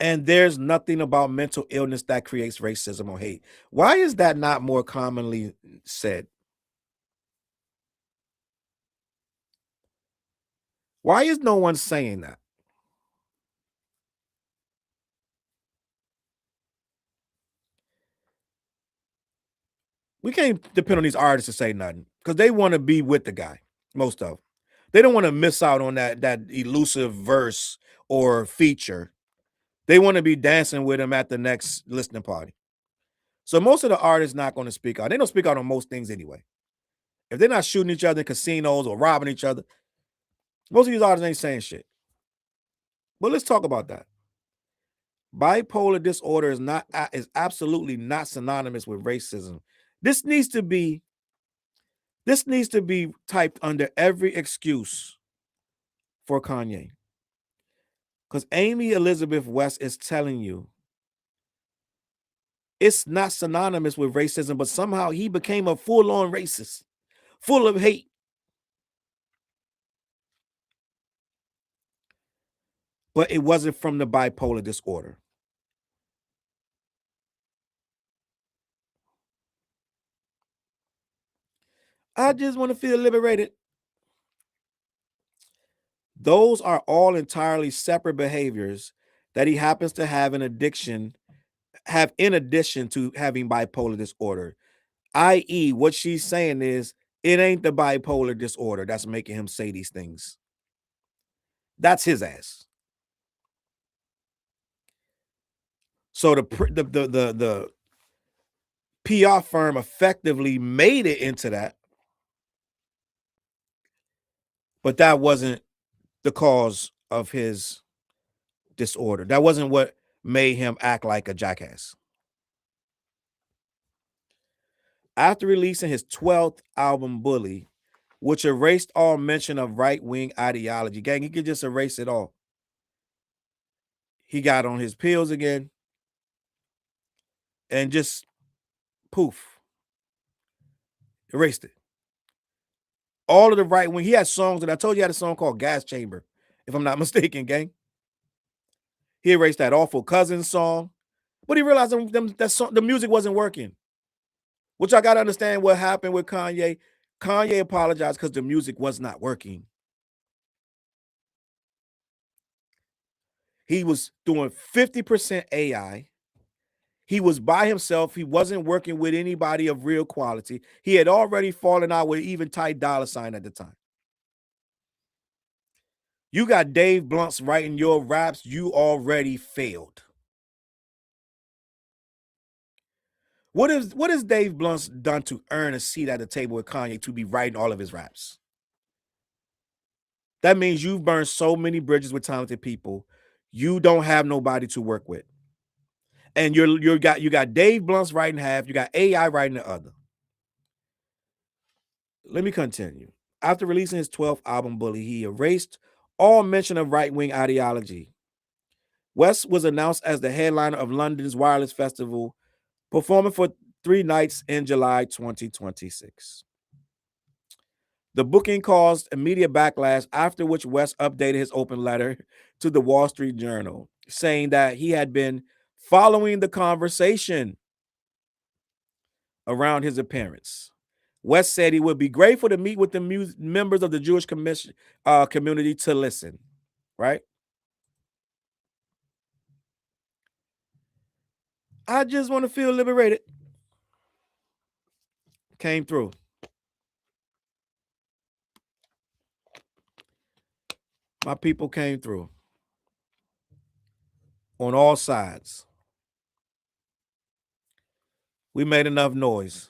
And there's nothing about mental illness that creates racism or hate. Why is that not more commonly said? Why is no one saying that? We can't depend on these artists to say nothing because they want to be with the guy, most of them. They don't want to miss out on that elusive verse or feature. They want to be dancing with him at the next listening party. So most of the artists not going to speak out. They don't speak out on most things anyway. If they're not shooting each other in casinos or robbing each other, most of these artists ain't saying shit. But let's talk about that. Bipolar disorder is absolutely not synonymous with racism. This needs to be typed under every excuse for Kanye. Because Amy Elizabeth West is telling you it's not synonymous with racism, but somehow he became a full-on racist, full of hate. But it wasn't from the bipolar disorder. I just want to feel liberated. Those are all entirely separate behaviors that he happens to have in addition to having bipolar disorder. I.e., what she's saying is it ain't the bipolar disorder that's making him say these things. That's his ass. So the PR firm effectively made it into that, but that wasn't the cause of his disorder. That wasn't what made him act like a jackass. After releasing his 12th album, Bully, which erased all mention of right-wing ideology, gang, he could just erase it all. He got on his pills again and just poof, erased it. All of the right wing. He had songs, and I told you he had a song called Gas Chamber, if I'm not mistaken, gang. He erased that Awful Cousins song, but he realized the music wasn't working. Which I got to understand what happened with Kanye. Kanye apologized because the music was not working. He was doing 50% AI. He was by himself. He wasn't working with anybody of real quality. He had already fallen out with even Ty Dolla $ign at the time. You got Dave Blunt's writing your raps. You already failed. What has Dave Blunt's done to earn a seat at the table with Kanye to be writing all of his raps? That means you've burned so many bridges with talented people. You don't have nobody to work with. And you got Dave Blunt's writing half, you got AI writing the other. Let me continue. After releasing his 12th album, Bully, he erased all mention of right-wing ideology. West was announced as the headliner of London's Wireless Festival, performing for 3 nights in July 2026. The booking caused immediate backlash, after which West updated his open letter to the Wall Street Journal, saying that he had been following the conversation around his appearance. West said he would be grateful to meet with the members of the Jewish community to listen, right? I just want to feel liberated. Came through. My people came through on all sides. We made enough noise,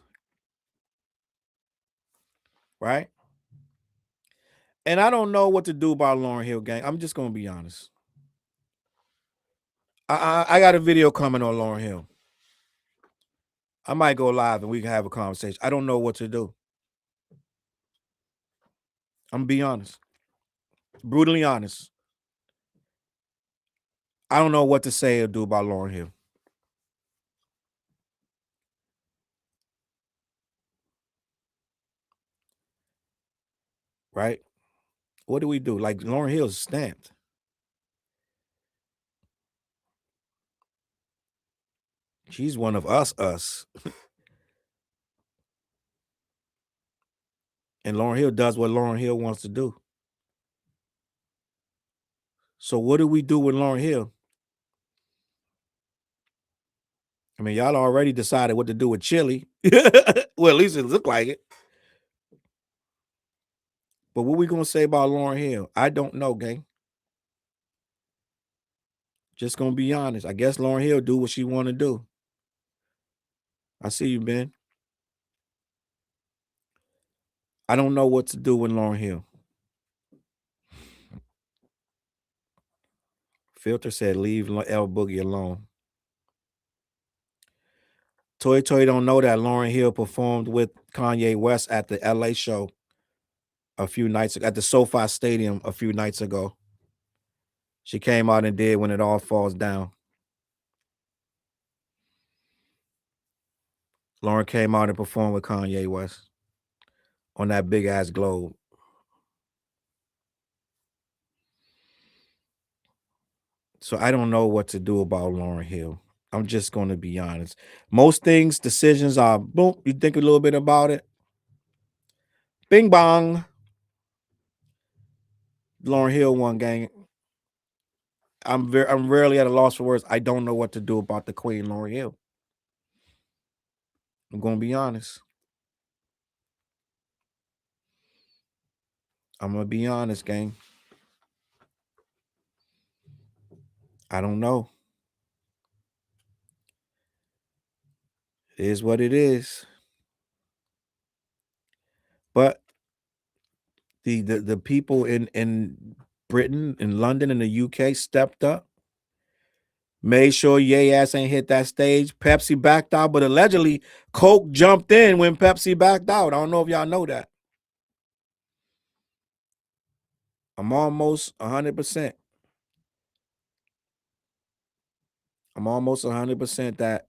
right? And I don't know what to do about Lauryn Hill, gang. I'm just going to be honest. I got a video coming on Lauryn Hill. I might go live and we can have a conversation. I don't know what to do. I'm going to be honest. Brutally honest. I don't know what to say or do about Lauryn Hill. Right? What do we do? Like, Lauryn Hill's stamped. She's one of us. And Lauryn Hill does what Lauryn Hill wants to do. So what do we do with Lauryn Hill? I mean, y'all already decided what to do with Chili. Well, at least it looked like it. But what we gonna say about Lauryn Hill? I don't know, gang. Just gonna be honest. I guess Lauryn Hill do what she want to do. I see you, Ben. I don't know what to do with Lauryn Hill. Filter said, leave L Boogie alone. Toy don't know that Lauryn Hill performed with Kanye West at the LA show a few nights ago, at the SoFi Stadium a few nights ago. She came out and did When It All Falls Down. Lauryn came out and performed with Kanye West on that big ass globe. So I don't know what to do about Lauryn Hill. I'm just going to be honest. Most things, decisions are boom. You think a little bit about it. Bing bong. Lauryn Hill won, gang. I'm rarely at a loss for words. I don't know what to do about the Queen Lauryn Hill. I'm going to be honest. I'm going to be honest, gang. I don't know. It is what it is. But the people in Britain, in London, and the UK stepped up. Made sure Ye ass ain't hit that stage. Pepsi backed out, but allegedly Coke jumped in when Pepsi backed out. I don't know if y'all know that. I'm almost 100%. I'm almost 100% that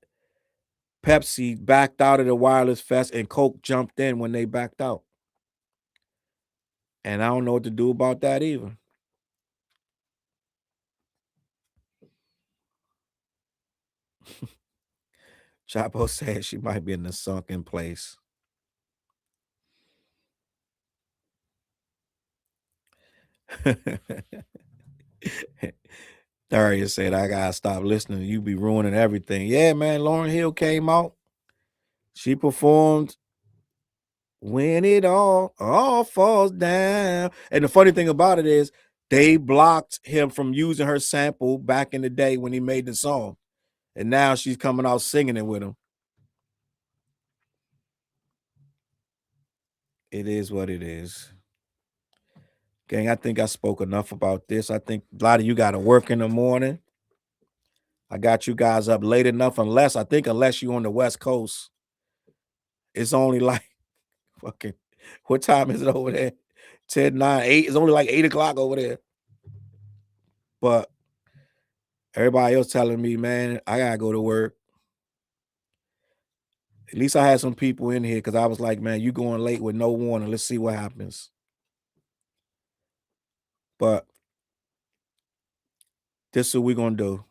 Pepsi backed out of the Wireless Fest and Coke jumped in when they backed out. And I don't know what to do about that either. Chapo said she might be in the sunken place. Darius said, I gotta stop listening. You be ruining everything. Yeah, man. Lauryn Hill came out. She performed When It All Falls Down. And the funny thing about it is they blocked him from using her sample back in the day when he made the song. And now she's coming out singing it with him. It is what it is. Gang, I think I spoke enough about this. I think a lot of you got to work in the morning. I got you guys up late enough, unless you're on the West Coast. It's only like fucking, what time is it over there? 10, 9, 8. It's only like 8 o'clock over there. But everybody else telling me, man, I gotta go to work. At least I had some people in here because I was like, man, you going late with no warning. Let's see what happens. But this is what we're gonna do.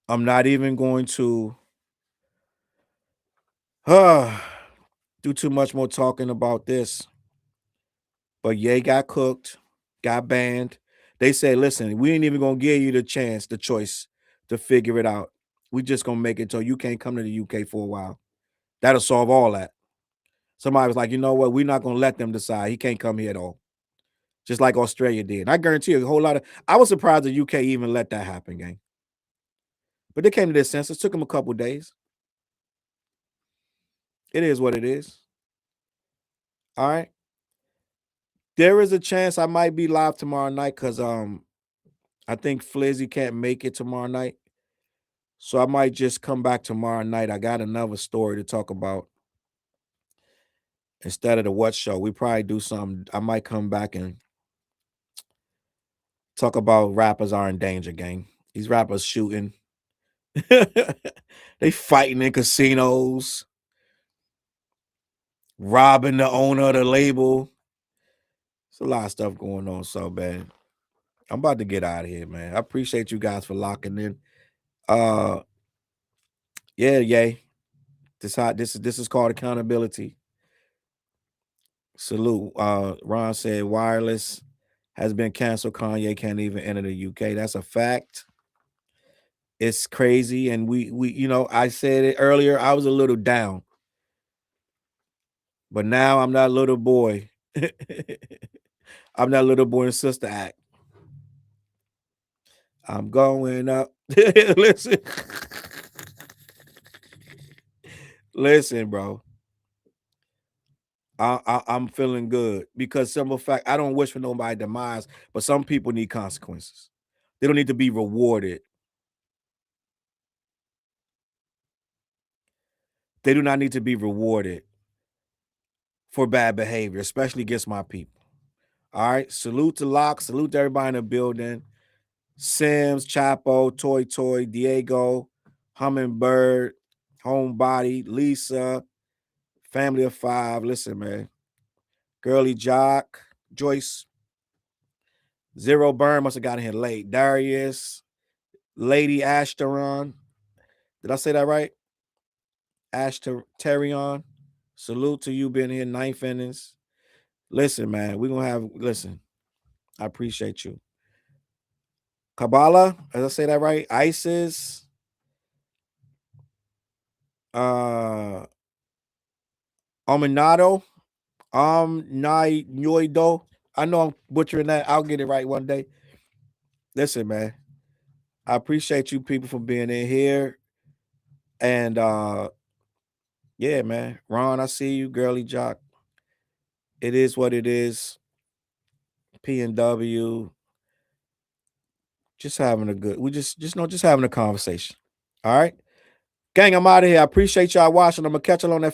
I'm not even going to do too much more talking about this. But Ye got cooked, got banned. They said, listen, we ain't even gonna give you the choice to figure it out. We just gonna make it so you can't come to the UK for a while. That'll solve all that. Somebody was like, you know what? We're not gonna let them decide. He can't come here at all. Just like Australia did. And I guarantee you a whole lot of I was surprised the UK even let that happen, gang. But they came to their senses. Took them a couple days. It is what it is. All right. There is a chance I might be live tomorrow night because I think Flizzy can't make it tomorrow night. So I might just come back tomorrow night. I got another story to talk about. Instead of the What Show, we probably do something. I might come back and talk about rappers are in danger, gang. These rappers shooting. They fighting in casinos, robbing the owner of the label. There's a lot of stuff going on, so bad. I'm about to get out of here, man. I appreciate you guys for locking in. Yeah, yay. This is called accountability. Salute. Ron said wireless has been canceled. Kanye can't even enter the UK. That's a fact. It's crazy. And we I said it earlier, I was a little down. But now I'm that little boy. I'm that little boy and sister act. I'm going up. Listen. Listen, bro. I'm feeling good because simple fact, I don't wish for nobody demise, but some people need consequences. They don't need to be rewarded. They do not need to be rewarded for bad behavior, especially against my people. All right. Salute to Locke. Salute to everybody in the building. Sims, Chapo, Toy, Diego, Hummingbird, Homebody, Lisa, Family of Five. Listen, man. Girly Jock, Joyce, Zero Burn must have gotten here late. Darius, Lady Ashtaron. Did I say that right? Ashterion. Salute to you being here, ninth innings. Listen, man, we're gonna have I appreciate you. Kabbalah, as I say that right? Isis. Aminado. Nyoido. I know I'm butchering that. I'll get it right one day. Listen, man. I appreciate you people for being in here. And yeah, man. Ron, I see you, girly jock. It is what it is. P&W. Just having a good, just having a conversation. All right. Gang, I'm out of here. I appreciate y'all watching. I'm gonna catch you on that